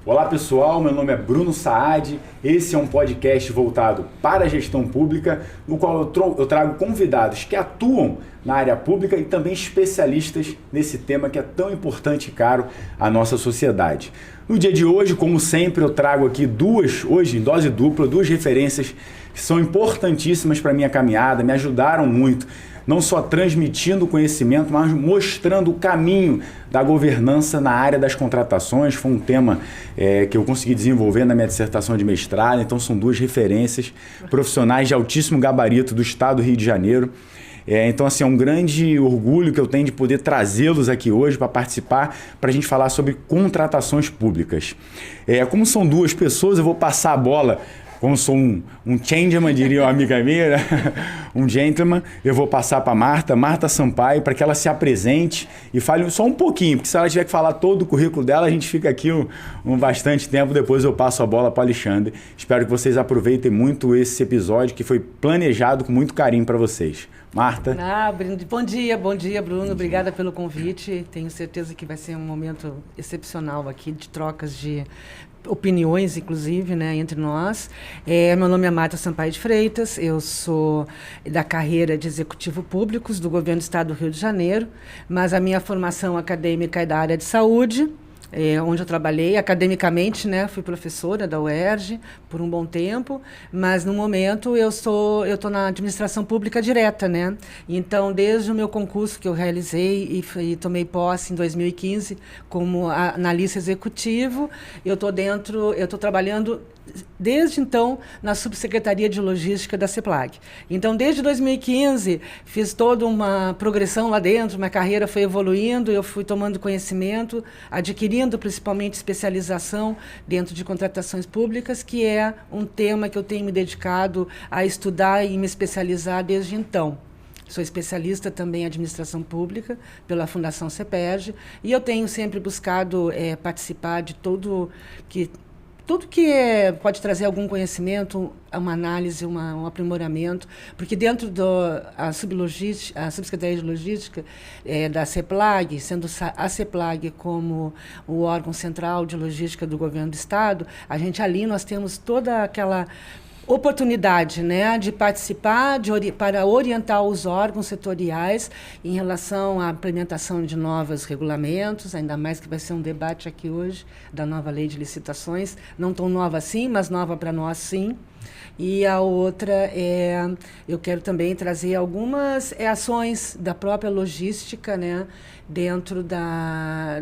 Olá pessoal, meu nome é Bruno Saad, esse é um podcast voltado para a gestão pública, no qual eu trago convidados que atuam na área pública e também especialistas nesse tema que é tão importante e caro à nossa sociedade. No dia de hoje, como sempre, eu trago aqui hoje em dose dupla, duas referências que são importantíssimas para a minha caminhada, me ajudaram muito, não só transmitindo conhecimento, mas mostrando o caminho da governança na área das contratações. Foi um tema que eu consegui desenvolver na minha dissertação de mestrado, então são duas referências, profissionais de altíssimo gabarito do estado do Rio de Janeiro. Então, assim, é um grande orgulho que eu tenho de poder trazê-los aqui hoje para participar, para a gente falar sobre contratações públicas. Como são duas pessoas, eu vou passar a bola. Como sou um changeman, diria uma amiga minha, né? Um gentleman, eu vou passar para Marta Sampaio, para que ela se apresente e fale só um pouquinho, porque se ela tiver que falar todo o currículo dela, a gente fica aqui bastante tempo, depois eu passo a bola para o Alexandre. Espero que vocês aproveitem muito esse episódio, que foi planejado com muito carinho para vocês. Marta. Bom dia, Bruno. Obrigada pelo convite. Tenho certeza que vai ser um momento excepcional aqui de trocas de opiniões, inclusive, né, entre nós. Meu nome é Marta Sampaio de Freitas, eu sou da carreira de executivo públicos do Governo do Estado do Rio de Janeiro, mas a minha formação acadêmica é da área de saúde, onde eu trabalhei academicamente, né, fui professora da UERJ por um bom tempo, mas no momento eu estou na administração pública direta, né? Então, desde o meu concurso que eu realizei e tomei posse em 2015 como analista executivo, eu estou trabalhando desde então na subsecretaria de logística da CEPLAG. Então, desde 2015, fiz toda uma progressão lá dentro, minha carreira foi evoluindo, eu fui tomando conhecimento, adquirindo principalmente especialização dentro de contratações públicas, que é um tema que eu tenho me dedicado a estudar e me especializar desde então. Sou especialista também em administração pública pela Fundação CEPERJ, e eu tenho sempre buscado participar de tudo que pode trazer algum conhecimento, uma análise, um aprimoramento, porque dentro da Subsecretaria de Logística da CEPLAG, sendo a CEPLAG como o órgão central de logística do Governo do Estado, nós temos toda aquela oportunidade, né, de participar, para orientar os órgãos setoriais em relação à implementação de novos regulamentos, ainda mais que vai ser um debate aqui hoje da nova lei de licitações, não tão nova assim, mas nova para nós sim. E a outra eu quero também trazer algumas ações da própria logística, né, dentro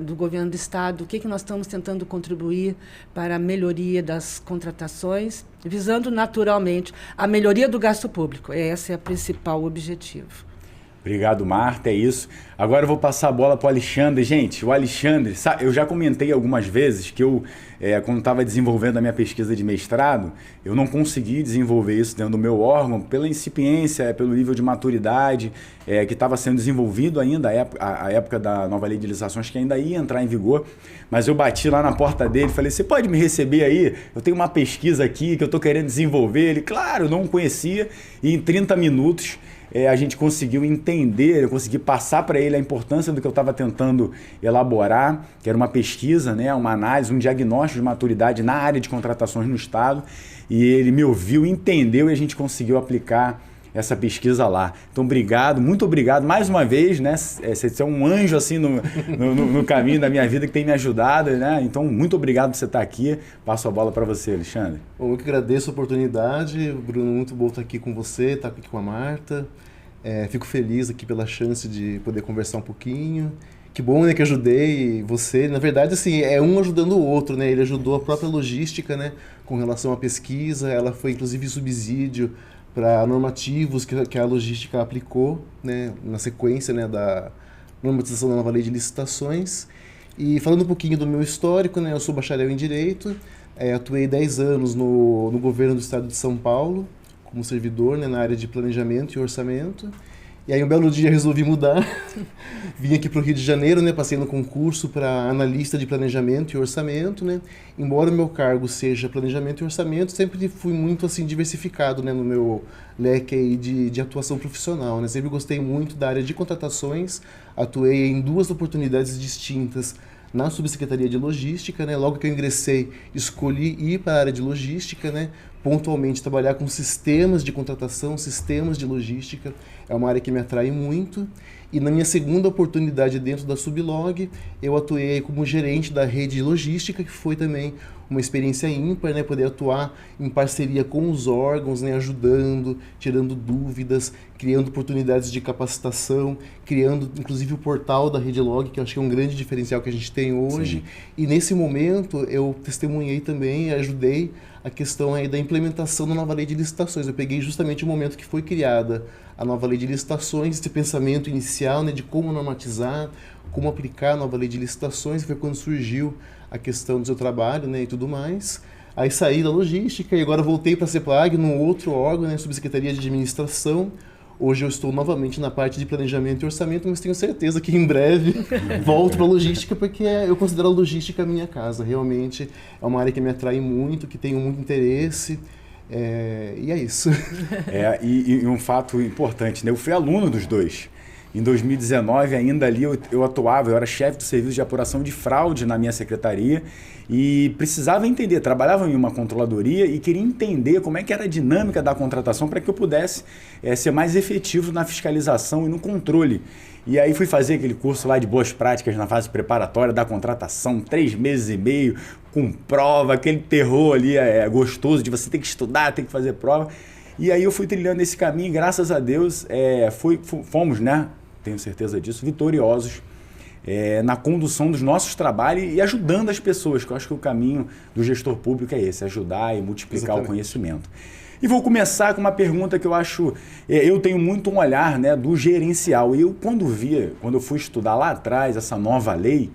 do Governo do Estado, o que nós estamos tentando contribuir para a melhoria das contratações, visando naturalmente a melhoria do gasto público. Esse é o principal objetivo. Obrigado, Marta, é isso. Agora eu vou passar a bola para o Alexandre. Gente, o Alexandre, eu já comentei algumas vezes que eu, quando estava desenvolvendo a minha pesquisa de mestrado, eu não consegui desenvolver isso dentro do meu órgão pela incipiência, pelo nível de maturidade que estava sendo desenvolvido ainda, a época da nova lei de licitações, que ainda ia entrar em vigor. Mas eu bati lá na porta dele e falei, você pode me receber aí? Eu tenho uma pesquisa aqui que eu estou querendo desenvolver. Ele, claro, não conhecia, e em 30 minutos... a gente conseguiu entender, eu consegui passar para ele a importância do que eu estava tentando elaborar, que era uma pesquisa, né, uma análise, um diagnóstico de maturidade na área de contratações no Estado, e ele me ouviu, entendeu, e a gente conseguiu aplicar essa pesquisa lá. Então, muito obrigado mais uma vez, né? Você é um anjo assim no caminho da minha vida que tem me ajudado, né? Então, muito obrigado por você estar aqui. Passo a bola para você, Alexandre. Bom, eu que agradeço a oportunidade, Bruno, muito bom estar aqui com você, estar aqui com a Marta. Fico feliz aqui pela chance de poder conversar um pouquinho. Que bom, né, que ajudei você. Na verdade, assim, um ajudando o outro, né? Ele ajudou a própria logística, né, com relação à pesquisa. Ela foi, inclusive, subsídio para normativos que a logística aplicou, né, na sequência, né, da normatização da nova lei de licitações. E falando um pouquinho do meu histórico, né, eu sou bacharel em Direito, atuei 10 anos no governo do estado de São Paulo, como servidor, né, na área de planejamento e orçamento. E aí um belo dia resolvi mudar, vim aqui para o Rio de Janeiro, né, passei no concurso para analista de planejamento e orçamento, né. Embora o meu cargo seja planejamento e orçamento, sempre fui muito assim diversificado, né, no meu leque aí de atuação profissional, né. Sempre gostei muito da área de contratações, atuei em 2 oportunidades distintas na Subsecretaria de Logística, né? Logo que eu ingressei, escolhi ir para a área de logística, né? Pontualmente trabalhar com sistemas de contratação, sistemas de logística, é uma área que me atrai muito. E na minha segunda oportunidade dentro da Sublog, eu atuei como gerente da rede de logística, que foi também uma experiência ímpar, né? Poder atuar em parceria com os órgãos, né? Ajudando, tirando dúvidas, criando oportunidades de capacitação, criando inclusive o portal da RedeLog, que eu acho que é um grande diferencial que a gente tem hoje. Sim. E nesse momento eu testemunhei também, ajudei a questão aí da implementação da nova lei de licitações. Eu peguei justamente o momento que foi criada a nova lei de licitações, esse pensamento inicial, né, de como normatizar, como aplicar a nova lei de licitações, foi quando surgiu a questão do seu trabalho, né, e tudo mais. Aí saí da logística e agora voltei para a CEPLAG, num outro órgão, né, Subsecretaria de Administração. Hoje eu estou novamente na parte de planejamento e orçamento, mas tenho certeza que em breve volto para a logística, porque eu considero a logística a minha casa. Realmente é uma área que me atrai muito, que tenho muito interesse. E é isso. E um fato importante, né? Eu fui aluno dos dois. Em 2019, ainda ali, eu atuava, eu era chefe do serviço de apuração de fraude na minha secretaria e precisava entender, trabalhava em uma controladoria e queria entender como é que era a dinâmica da contratação para que eu pudesse ser mais efetivo na fiscalização e no controle. E aí fui fazer aquele curso lá de boas práticas na fase preparatória da contratação, 3 meses e meio, com prova, aquele terror ali gostoso de você ter que estudar, ter que fazer prova. E aí eu fui trilhando esse caminho e graças a Deus fomos, né? Tenho certeza disso, vitoriosos na condução dos nossos trabalhos e ajudando as pessoas, que eu acho que o caminho do gestor público é esse, ajudar e multiplicar o conhecimento. E vou começar com uma pergunta que eu acho, eu tenho muito um olhar, né, do gerencial. E eu quando eu fui estudar lá atrás essa nova lei,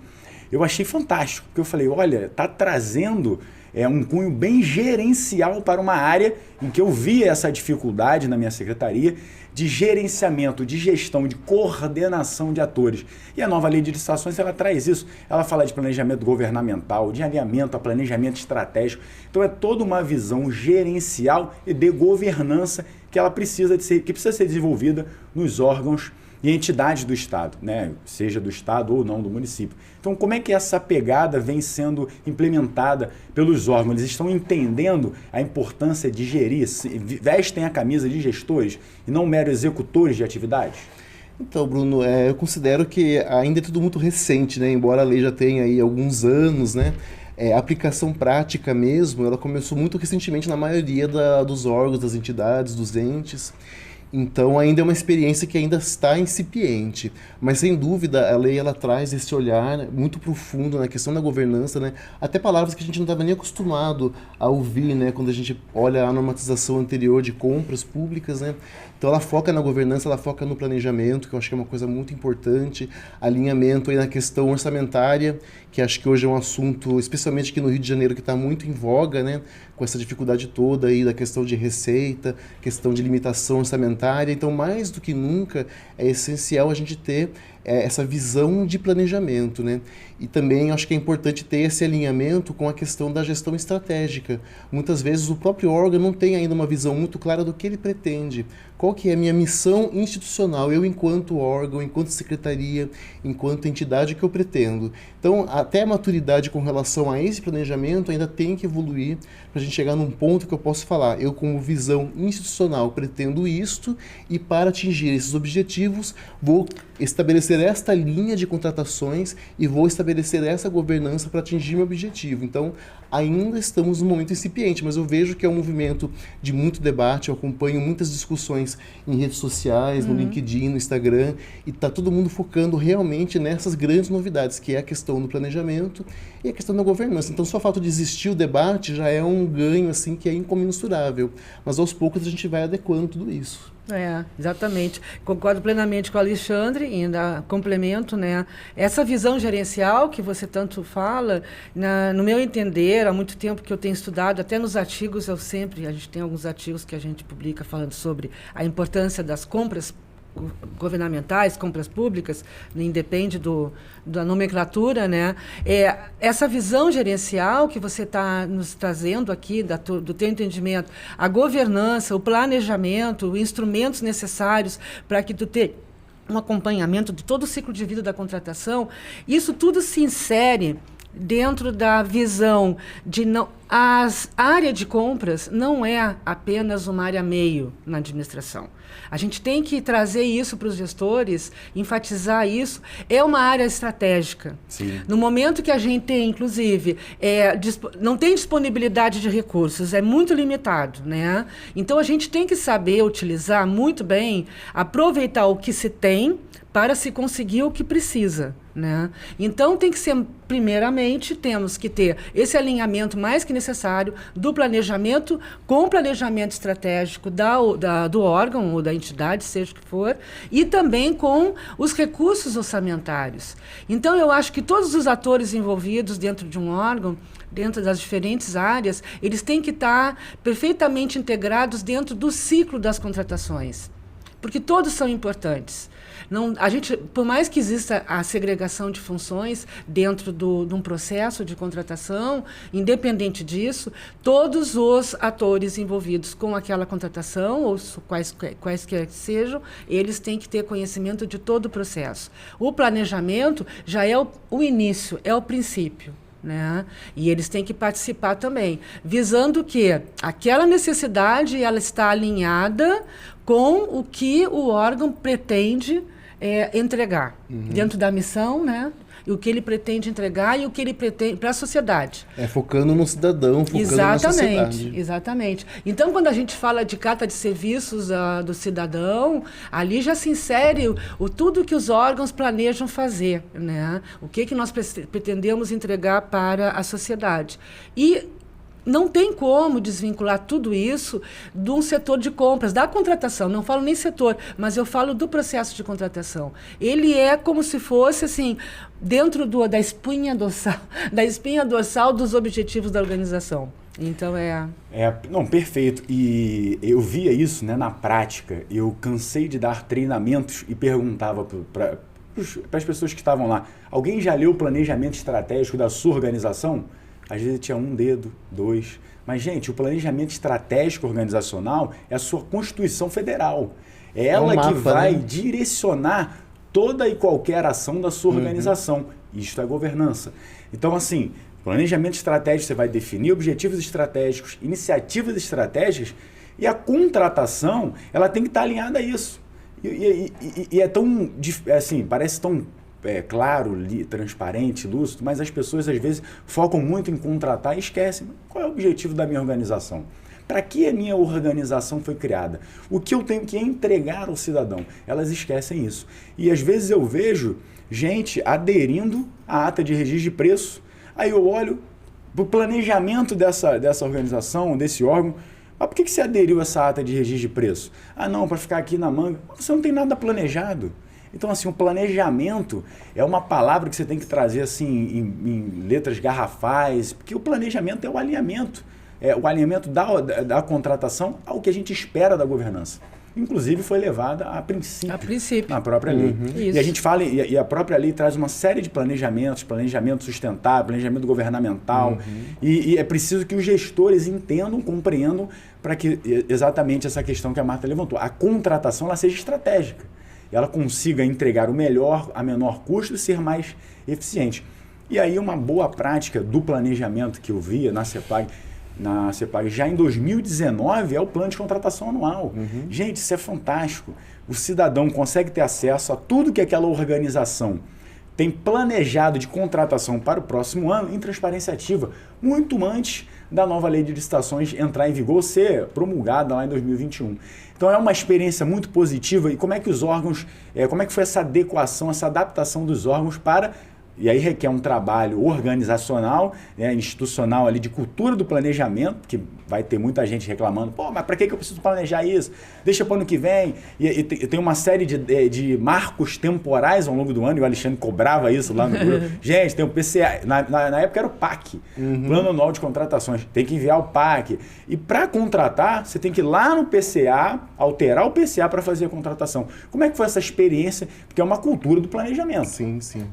eu achei fantástico, porque eu falei, olha, está trazendo um cunho bem gerencial para uma área em que eu via essa dificuldade na minha secretaria de gerenciamento, de gestão, de coordenação de atores. E a nova lei de licitações, ela traz isso. Ela fala de planejamento governamental, de alinhamento a planejamento estratégico. Então é toda uma visão gerencial e de governança que ela precisa ser desenvolvida nos órgãos e entidades do Estado, né? Seja do Estado ou não do município. Então, como é que essa pegada vem sendo implementada pelos órgãos? Eles estão entendendo a importância de gerir, vestem a camisa de gestores e não meros executores de atividades? Então, Bruno, eu considero que ainda é tudo muito recente, né? Embora a lei já tenha aí alguns anos, né? A aplicação prática mesmo, ela começou muito recentemente na maioria dos órgãos, das entidades, dos entes. Então, ainda é uma experiência que ainda está incipiente, mas sem dúvida a lei ela traz esse olhar muito profundo na questão da governança, né? Até palavras que a gente não estava nem acostumado a ouvir, né? Quando a gente olha a normatização anterior de compras públicas, né? Então ela foca na governança, ela foca no planejamento, que eu acho que é uma coisa muito importante, alinhamento aí na questão orçamentária, que acho que hoje é um assunto, especialmente aqui no Rio de Janeiro, que está muito em voga, né? Com essa dificuldade toda aí da questão de receita, questão de limitação orçamentária. Então, mais do que nunca, é essencial a gente ter essa visão de planejamento, né? E também acho que é importante ter esse alinhamento com a questão da gestão estratégica. Muitas vezes o próprio órgão não tem ainda uma visão muito clara do que ele pretende. Qual que é a minha missão institucional, eu enquanto órgão, enquanto secretaria, enquanto entidade que eu pretendo. Então, até a maturidade com relação a esse planejamento ainda tem que evoluir para a gente chegar num ponto que eu posso falar, eu como visão institucional pretendo isto e para atingir esses objetivos vou estabelecer esta linha de contratações e vou estabelecer essa governança para atingir meu objetivo. Então, ainda estamos num momento incipiente, mas eu vejo que é um movimento de muito debate, eu acompanho muitas discussões em redes sociais, no LinkedIn, no Instagram, e está todo mundo focando realmente nessas grandes novidades, que é a questão do planejamento e a questão da governança. Então, só o fato de existir o debate já é um ganho assim que é incomensurável, mas aos poucos a gente vai adequando tudo isso. Exatamente. Concordo plenamente com o Alexandre e ainda complemento, né? Essa visão gerencial que você tanto fala, no meu entender, há muito tempo que eu tenho estudado, até nos artigos a gente tem alguns artigos que a gente publica falando sobre a importância das compras governamentais, compras públicas, independe da nomenclatura, né? Essa visão gerencial que você está nos trazendo aqui, do teu entendimento, a governança, o planejamento, os instrumentos necessários para que tu um acompanhamento de todo o ciclo de vida da contratação, isso tudo se insere dentro da visão de não... A área de compras não é apenas uma área meio na administração. A gente tem que trazer isso para os gestores, enfatizar isso. É uma área estratégica. Sim. No momento que a gente tem, inclusive, não tem disponibilidade de recursos, é muito limitado, né? Então, a gente tem que saber utilizar muito bem, aproveitar o que se tem para se conseguir o que precisa, né? Então, tem que ser, primeiramente, temos que ter esse alinhamento mais que necessário do planejamento com o planejamento estratégico do órgão ou da entidade, seja o que for, e também com os recursos orçamentários. Então, eu acho que todos os atores envolvidos dentro de um órgão, dentro das diferentes áreas, eles têm que estar perfeitamente integrados dentro do ciclo das contratações, porque todos são importantes. Não, a gente, por mais que exista a segregação de funções dentro de um processo de contratação, independente disso, todos os atores envolvidos com aquela contratação, ou quaisquer que sejam, eles têm que ter conhecimento de todo o processo. O planejamento já é o início, é o princípio. Né? E eles têm que participar também, visando que aquela necessidade ela está alinhada com o que o órgão pretende entregar dentro da missão, né? E o que ele pretende entregar e o que ele pretende para a sociedade. Focando no cidadão, focando na sociedade. Exatamente. Então, quando a gente fala de carta de serviços do cidadão, ali já se insere tudo que os órgãos planejam fazer, né? O que nós pretendemos entregar para a sociedade. E não tem como desvincular tudo isso de um setor de compras, da contratação. Não falo nem setor, mas eu falo do processo de contratação. Ele é como se fosse, assim, dentro da espinha dorsal dos objetivos da organização. Então, Não, perfeito. E eu via isso, né, na prática. Eu cansei de dar treinamentos e perguntava para as pessoas que estavam lá, alguém já leu o planejamento estratégico da sua organização? Às vezes tinha 1 dedo, 2. Mas, gente, o planejamento estratégico organizacional é a sua Constituição Federal. É ela mapa, que vai né? direcionar toda e qualquer ação da sua organização. Isto é governança. Então, assim, planejamento estratégico, você vai definir objetivos estratégicos, iniciativas estratégicas, e a contratação, ela tem que estar alinhada a isso. E é tão, assim, parece tão claro, transparente, lúcido, mas as pessoas às vezes focam muito em contratar e esquecem. Qual é o objetivo da minha organização? Para que a minha organização foi criada? O que eu tenho que entregar ao cidadão? Elas esquecem isso. E às vezes eu vejo gente aderindo à ata de registro de preço. Aí eu olho para o planejamento dessa organização, desse órgão. Mas por que você aderiu a essa ata de registro de preço? Ah, não, para ficar aqui na manga. Você não tem nada planejado. Então, assim, o planejamento é uma palavra que você tem que trazer assim, em letras garrafais, porque o planejamento é o alinhamento. É o alinhamento da contratação ao que a gente espera da governança. Inclusive, foi levada a princípio. Na própria lei. E a gente fala, e a própria lei traz uma série de planejamentos, planejamento sustentável, planejamento governamental. E é preciso que os gestores entendam, compreendam, para que exatamente essa questão que a Marta levantou, a contratação ela seja estratégica. Ela consiga entregar o melhor a menor custo e ser mais eficiente. E aí uma boa prática do planejamento que eu via na CEPAG já em 2019 é o plano de contratação anual. Gente, isso é fantástico. O cidadão consegue ter acesso a tudo que aquela organização tem planejado de contratação para o próximo ano em transparência ativa, muito antes da nova lei de licitações entrar em vigor, ser promulgada lá em 2021. Então é uma experiência muito positiva. E como é que os órgãos, como é que foi essa adequação, essa adaptação dos órgãos para... E aí requer um trabalho organizacional, institucional ali de cultura do planejamento, que vai ter muita gente reclamando, pô, mas para que eu preciso planejar isso? Deixa para o ano que vem. E tem uma série de marcos temporais ao longo do ano, e o Alexandre cobrava isso lá no grupo. Gente, tem o PCA, na época era o PAC, Plano Anual de Contratações, tem que enviar o PAC. E para contratar, você tem que ir lá no PCA, alterar o PCA para fazer a contratação. Como é que foi essa experiência? Porque é uma cultura do planejamento. Sim, sim.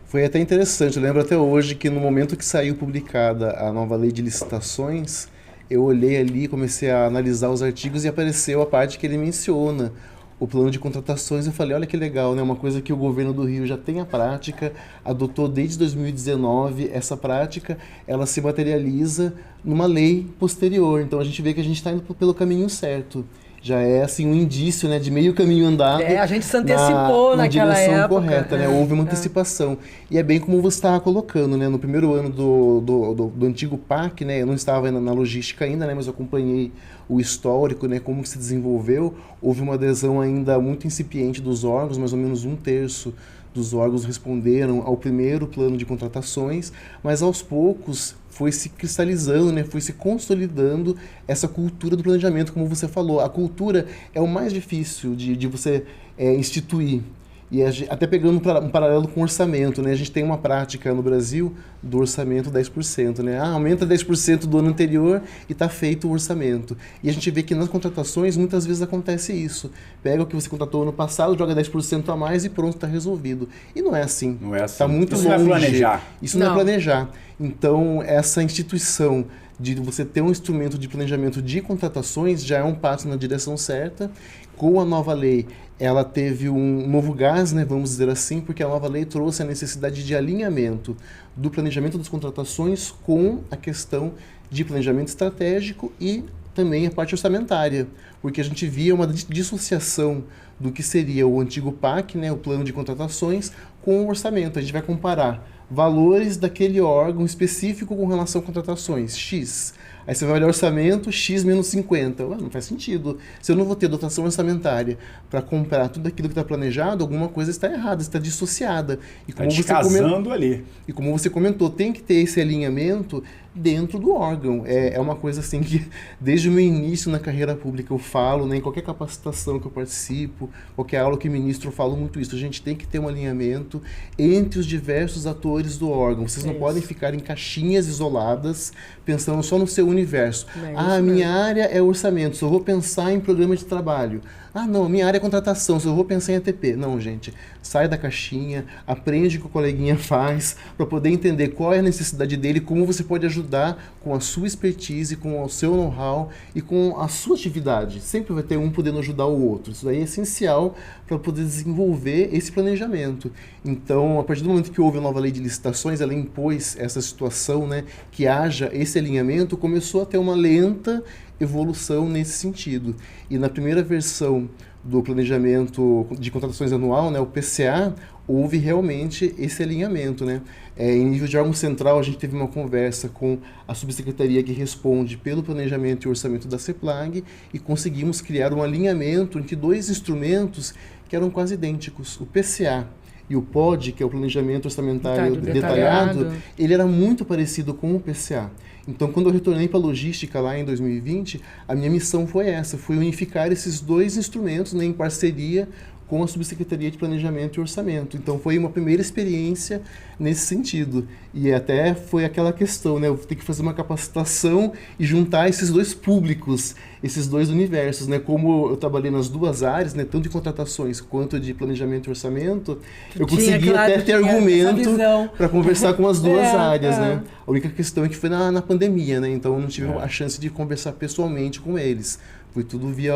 Foi até interessante, eu lembro até hoje que no momento que saiu publicada a nova lei de licitações, eu olhei ali, comecei a analisar os artigos e apareceu a parte que ele menciona o plano de contratações, eu falei, olha que legal, né? Uma coisa que o governo do Rio já tem a prática, adotou desde 2019, essa prática, ela se materializa numa lei posterior. Então a gente vê que a gente está indo pelo caminho certo. Já é assim um indício, né, de meio caminho andado. A gente se antecipou na naquela direção época. correta, né? Houve uma antecipação. E é bem como você estava colocando, né? No primeiro ano do antigo PAC, né? Eu não estava na logística ainda, né? Mas eu acompanhei o histórico, né? Como se desenvolveu. Houve uma adesão ainda muito incipiente dos órgãos, mais ou menos 1/3 dos órgãos responderam ao primeiro plano de contratações, mas aos poucos foi se cristalizando, né? Foi se consolidando essa cultura do planejamento, como você falou. A cultura é o mais difícil de você instituir. E até pegando um paralelo com o orçamento, né? A gente tem uma prática no Brasil do orçamento 10%, né? Aumenta 10% do ano anterior e está feito o orçamento. E a gente vê que nas contratações muitas vezes acontece isso. Pega o que você contratou ano passado, joga 10% a mais e pronto, está resolvido. E não é assim. Não é assim. Está muito Isso longe. não é planejar. Isso não é planejar. Então, essa instituição de você ter um instrumento de planejamento de contratações já é um passo na direção certa. Com a nova lei, ela teve um novo gás, né, vamos dizer assim, porque a nova lei trouxe a necessidade de alinhamento do planejamento das contratações com a questão de planejamento estratégico e também a parte orçamentária, porque a gente via uma dissociação do que seria o antigo PAC, né, o plano de contratações, com o orçamento. A gente vai comparar valores daquele órgão específico com relação a contratações, X. Aí você vai olhar o orçamento, X menos 50. Ué, não faz sentido. Se eu não vou ter dotação orçamentária para comprar tudo aquilo que está planejado, alguma coisa está errada, está dissociada. Está descasando ali. E como você comentou, tem que ter esse alinhamento dentro do órgão. É uma coisa assim que desde o meu início na carreira pública eu falo, né, em qualquer capacitação que eu participo, qualquer aula que ministro, eu falo muito isso. A gente tem que ter um alinhamento entre os diversos atores do órgão. Vocês não podem ficar em caixinhas isoladas, pensando só no seu universo. Minha área é orçamento, só vou pensar em programa de trabalho. Não, minha área é contratação, só vou pensar em ATP. Não, gente, sai da caixinha, aprende o que o coleguinha faz, para poder entender qual é a necessidade dele, como você pode ajudar com a sua expertise, com o seu know-how e com a sua atividade. Sempre vai ter um podendo ajudar o outro. Isso daí é essencial para poder desenvolver esse planejamento. Então, a partir do momento que houve a nova lei de licitações, ela impôs essa situação, né, que haja esse alinhamento, começou a ter uma lenta evolução nesse sentido. E na primeira versão do planejamento de contratações anual, né, o PCA, houve realmente esse alinhamento, né? Em nível de órgão central, a gente teve uma conversa com a subsecretaria que responde pelo planejamento e orçamento da CEPLAG e conseguimos criar um alinhamento entre dois instrumentos que eram quase idênticos. O PCA e o POD, que é o planejamento orçamentário detalhado, ele era muito parecido com o PCA. Então, quando eu retornei para a logística lá em 2020, a minha missão foi essa, foi unificar esses dois instrumentos, né, em parceria com a Subsecretaria de Planejamento e Orçamento. Então, foi uma primeira experiência nesse sentido. E até foi aquela questão, né? Eu vou ter que fazer uma capacitação e juntar esses dois públicos, esses dois universos, né? Como eu trabalhei nas duas áreas, né? Tanto de contratações quanto de planejamento e orçamento, eu consegui até ter argumento para conversar com as duas áreas, né? A única questão é que foi na pandemia, né? Então, eu não tive a chance de conversar pessoalmente com eles. Foi tudo via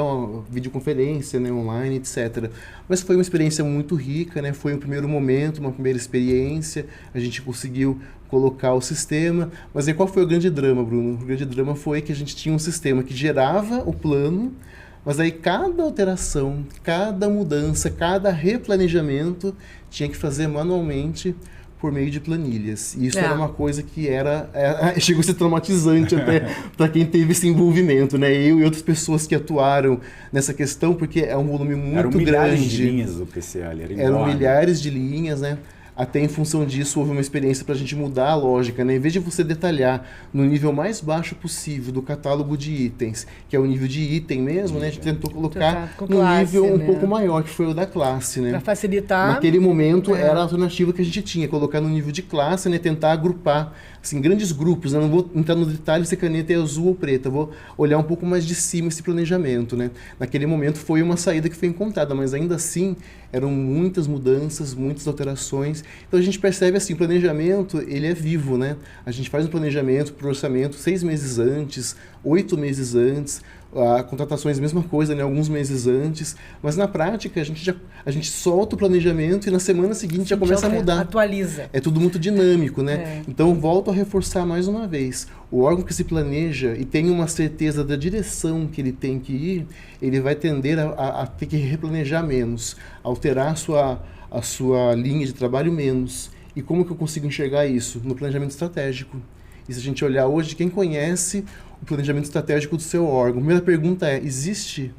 videoconferência, né, online, etc. Mas foi uma experiência muito rica, né? Foi um primeiro momento, uma primeira experiência. A gente conseguiu colocar o sistema. Mas aí qual foi o grande drama, Bruno? O grande drama foi que a gente tinha um sistema que gerava o plano, mas aí cada alteração, cada mudança, cada replanejamento tinha que fazer manualmente por meio de planilhas. E isso era uma coisa que chegou a ser traumatizante até para quem teve esse envolvimento, né? Eu e outras pessoas que atuaram nessa questão, porque é um volume muito grande. Eram milhares de linhas do PCA, eram milhares de linhas, né? Até em função disso, houve uma experiência para a gente mudar a lógica, né? Em vez de você detalhar no nível mais baixo possível do catálogo de itens, que é o nível de item mesmo, né? A gente tentou colocar no nível um pouco maior, que foi o da classe, né? Para facilitar. Naquele momento, era a alternativa que a gente tinha, colocar no nível de classe, né? Tentar agrupar, assim, grandes grupos, né? Não vou entrar no detalhe se a caneta é azul ou preta, vou olhar um pouco mais de cima esse planejamento, né? Naquele momento foi uma saída que foi encontrada, mas ainda assim eram muitas mudanças, muitas alterações. Então a gente percebe assim, o planejamento, ele é vivo, né? A gente faz um planejamento para o orçamento 6 meses antes, 8 meses antes. A contratações, mesma coisa, né? Alguns meses antes, mas na prática a gente solta o planejamento e na semana seguinte já começa a mudar. Atualiza. É tudo muito dinâmico, né? É. Então volto a reforçar mais uma vez. O órgão que se planeja e tem uma certeza da direção que ele tem que ir, ele vai tender a ter que replanejar menos, alterar a sua linha de trabalho menos. E como que eu consigo enxergar isso? No planejamento estratégico. E se a gente olhar hoje, quem conhece o planejamento estratégico do seu órgão? A primeira pergunta é, existe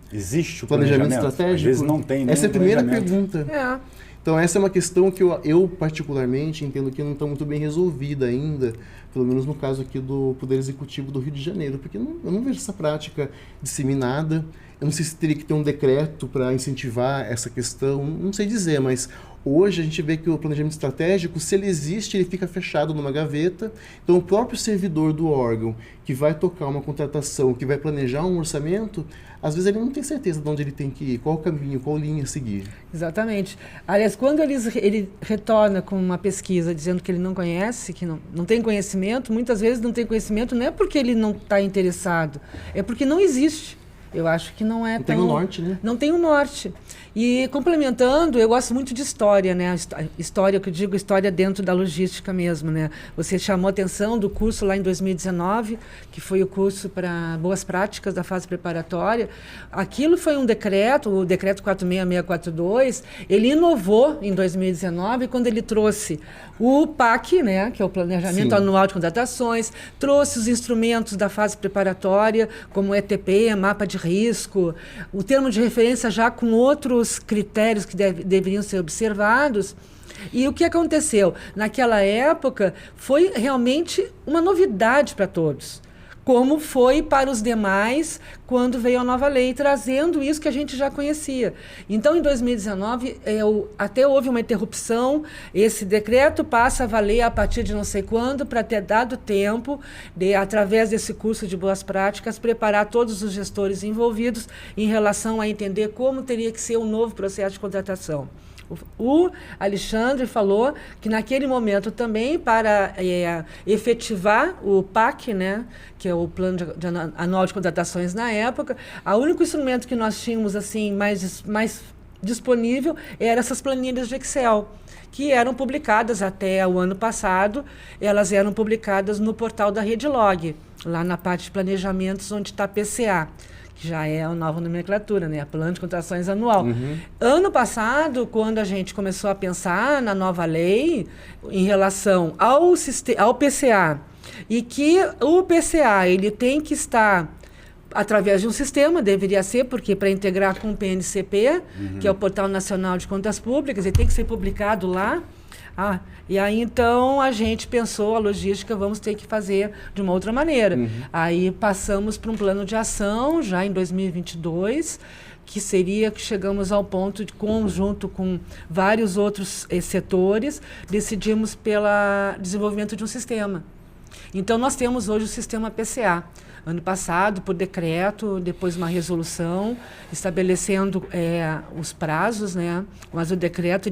o planejamento estratégico? Às vezes não tem nenhum Essa é a primeira planejamento. pergunta. Então essa é uma questão que eu particularmente entendo que não está muito bem resolvida ainda, pelo menos no caso aqui do Poder Executivo do Rio de Janeiro, porque eu não vejo essa prática disseminada. Eu não sei se teria que ter um decreto para incentivar essa questão, não sei dizer, mas hoje a gente vê que o planejamento estratégico, se ele existe, ele fica fechado numa gaveta. Então o próprio servidor do órgão que vai tocar uma contratação, que vai planejar um orçamento, às vezes ele não tem certeza de onde ele tem que ir, qual caminho, qual linha a seguir. Exatamente. Aliás, quando ele retorna com uma pesquisa dizendo que ele não conhece, que não tem conhecimento, muitas vezes não tem conhecimento não é porque ele não está interessado, é porque não existe. Eu acho que não é não tem o norte, né? Não tem o norte. E complementando, eu gosto muito de história, né? História, que eu digo, história dentro da logística mesmo, né? Você chamou a atenção do curso lá em 2019, que foi o curso para boas práticas da fase preparatória. Aquilo foi um decreto, o decreto 46642, ele inovou em 2019 quando ele trouxe o PAC, né, que é o Planejamento Sim. Anual de Contratações, trouxe os instrumentos da fase preparatória, como o ETP, mapa de risco, o termo de referência já com outros critérios que deveriam ser observados. E o que aconteceu? Naquela época, foi realmente uma novidade para todos, como foi para os demais quando veio a nova lei, trazendo isso que a gente já conhecia. Então, em 2019, até houve uma interrupção, esse decreto passa a valer a partir de não sei quando, para ter dado tempo de, através desse curso de boas práticas, preparar todos os gestores envolvidos em relação a entender como teria que ser o novo processo de contratação. O Alexandre falou que naquele momento também para efetivar o PAC, né, que é o Plano Anual de Contratações na época, o único instrumento que nós tínhamos assim mais disponível eram essas planilhas de Excel, que eram publicadas até o ano passado, elas eram publicadas no portal da Redlog, lá na parte de planejamentos onde está PCA. Que já é a nova nomenclatura, né? Plano de Contratações Anual. Uhum. Ano passado, quando a gente começou a pensar na nova lei em relação ao PCA, e que o PCA ele tem que estar através de um sistema, deveria ser, porque para integrar com o PNCP, que é o Portal Nacional de Contas Públicas, ele tem que ser publicado lá. E aí, então, a gente pensou, a logística, vamos ter que fazer de uma outra maneira. Aí, passamos para um plano de ação, já em 2022, que seria que chegamos ao ponto de, conjunto com vários outros setores, decidimos pelo desenvolvimento de um sistema. Então, nós temos hoje o sistema PCA. Ano passado, por decreto, depois uma resolução, estabelecendo os prazos, né? Mas o decreto,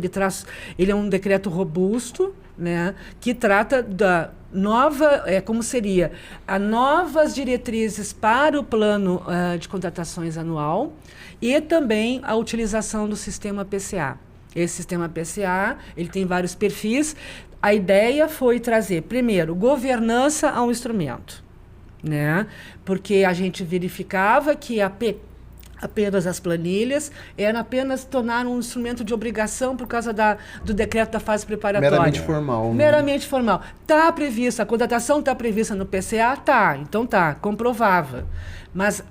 ele é um decreto robusto, né? Que trata da nova, como seria, novas diretrizes para o plano de contratações anual e também a utilização do sistema PCA. Esse sistema PCA, ele tem vários perfis. A ideia foi trazer, primeiro, governança ao instrumento, né? Porque a gente verificava que apenas as planilhas eram apenas tornar um instrumento de obrigação por causa do decreto da fase preparatória. Meramente formal. Né? Meramente formal. Está prevista, a contratação está prevista no PCA? Tá, então tá, comprovava. Mas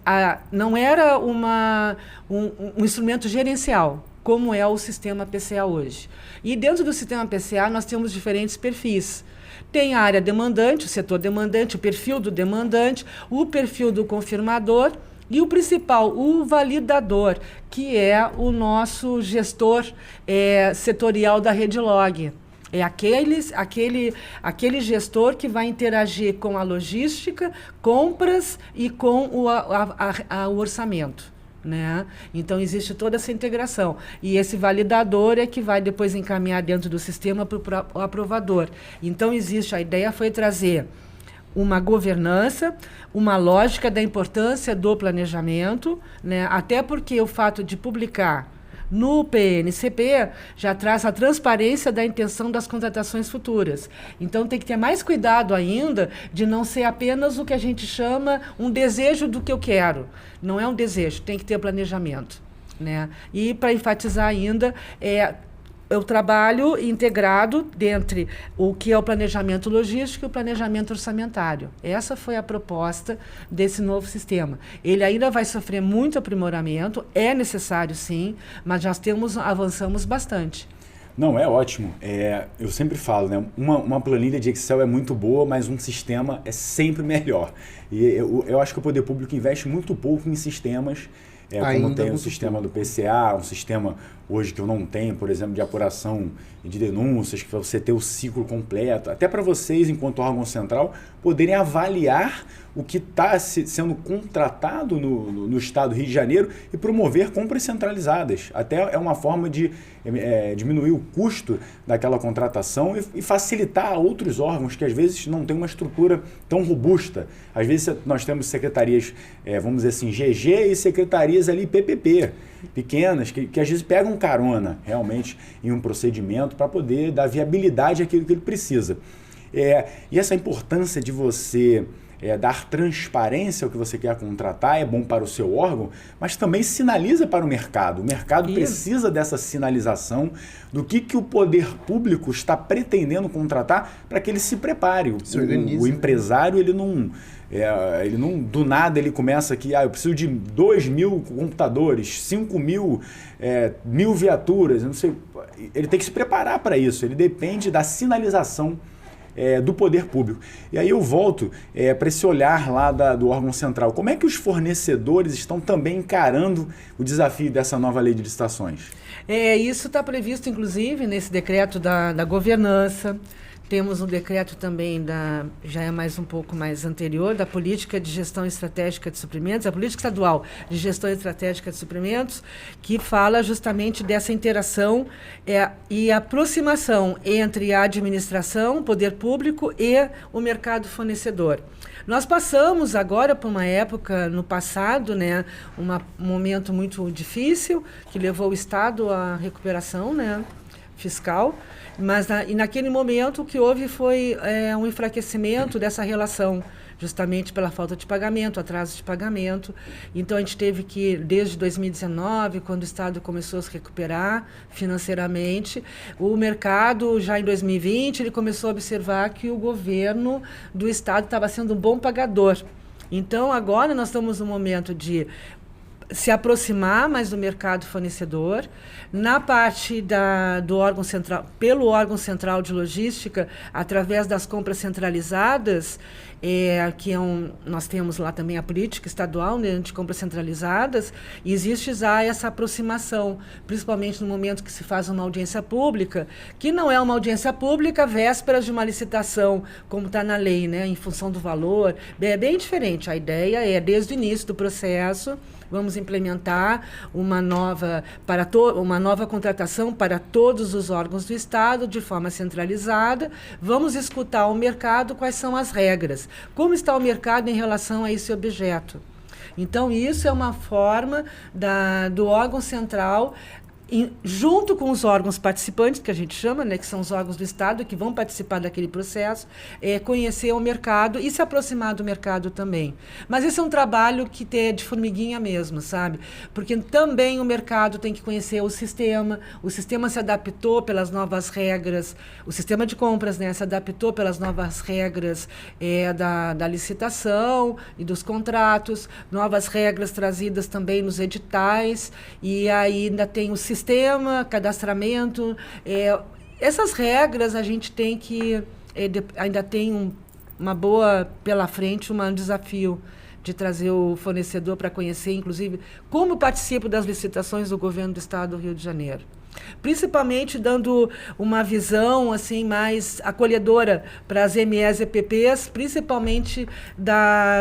não era um instrumento gerencial, como é o sistema PCA hoje. E dentro do sistema PCA nós temos diferentes perfis. Tem a área demandante, o setor demandante, o perfil do demandante, o perfil do confirmador e o principal, o validador, que é o nosso gestor setorial da Redlog. É aquele gestor que vai interagir com a logística, compras e com o orçamento. Né? Então, existe toda essa integração. E esse validador é que vai depois encaminhar dentro do sistema para o aprovador. Então, a ideia foi trazer uma governança, uma lógica da importância do planejamento, né? Até porque o fato de publicar no PNCP já traz a transparência da intenção das contratações futuras. Então, tem que ter mais cuidado ainda de não ser apenas o que a gente chama um desejo do que eu quero. Não é um desejo, tem que ter planejamento, né? E, para enfatizar ainda, eu trabalho integrado dentre o que é o planejamento logístico e o planejamento orçamentário. Essa foi a proposta desse novo sistema. Ele ainda vai sofrer muito aprimoramento, é necessário sim, mas já avançamos bastante. Não, é ótimo. Eu sempre falo, né? Uma planilha de Excel é muito boa, mas um sistema é sempre melhor. E eu acho que o poder público investe muito pouco em sistemas, como tem o sistema do PCA, um sistema hoje que eu não tenho, por exemplo, de apuração de denúncias, que para você ter o ciclo completo, até para vocês, enquanto órgão central, poderem avaliar o que está sendo contratado no Estado do Rio de Janeiro e promover compras centralizadas. Até é uma forma de diminuir o custo daquela contratação e facilitar a outros órgãos que às vezes não têm uma estrutura tão robusta. Às vezes nós temos secretarias, vamos dizer assim, GG e secretarias ali PPP, pequenas, que às vezes pegam carona realmente em um procedimento para poder dar viabilidade àquilo que ele precisa. E essa importância de você dar transparência ao que você quer contratar é bom para o seu órgão, mas também sinaliza para o mercado. O mercado precisa dessa sinalização do que o poder público está pretendendo contratar para que ele se prepare. O empresário, ele não do nada ele começa aqui, eu preciso de 2.000 computadores, 5.000, 1.000 viaturas, não sei. Ele tem que se preparar para isso, ele depende da sinalização do poder público. E aí eu volto para esse olhar lá do órgão central. Como é que os fornecedores estão também encarando o desafio dessa nova lei de licitações? Isso está previsto, inclusive, nesse decreto da governança. Temos um decreto também, já é um pouco mais anterior, da Política de Gestão Estratégica de Suprimentos, a Política Estadual de Gestão Estratégica de Suprimentos, que fala justamente dessa interação e aproximação entre a administração, o poder público e o mercado fornecedor. Nós passamos agora por uma época, no passado, né, um momento muito difícil, que levou o Estado à recuperação, né, fiscal, mas naquele momento o que houve foi um enfraquecimento dessa relação, justamente pela falta de pagamento, atraso de pagamento. Então a gente teve que, desde 2019, quando o Estado começou a se recuperar financeiramente, o mercado, já em 2020, ele começou a observar que o governo do Estado estava sendo um bom pagador. Então agora nós estamos no momento de se aproximar mais do mercado fornecedor. Na parte do órgão central, pelo órgão central de logística, através das compras centralizadas, nós temos lá também a política estadual, né, de compras centralizadas, e existe já essa aproximação, principalmente no momento que se faz uma audiência pública, que não é uma audiência pública vésperas de uma licitação, como está na lei, né, em função do valor. É bem diferente. A ideia é, desde o início do processo, vamos implementar uma nova contratação para todos os órgãos do Estado, de forma centralizada. Vamos escutar o mercado, quais são as regras. Como está o mercado em relação a esse objeto? Então, isso é uma forma do órgão central, junto com os órgãos participantes, que a gente chama, né, que são os órgãos do Estado, que vão participar daquele processo, conhecer o mercado e se aproximar do mercado também. Mas esse é um trabalho que é de formiguinha mesmo, sabe? Porque também o mercado tem que conhecer o sistema se adaptou pelas novas regras, o sistema de compras, né, se adaptou pelas novas regras da licitação e dos contratos, novas regras trazidas também nos editais, e aí ainda tem o sistema, cadastramento. Essas regras a gente tem que... ainda tem uma boa pela frente, um desafio de trazer o fornecedor para conhecer, inclusive, como participa das licitações do governo do Estado do Rio de Janeiro. Principalmente dando uma visão assim mais acolhedora para as MEs e EPPs, principalmente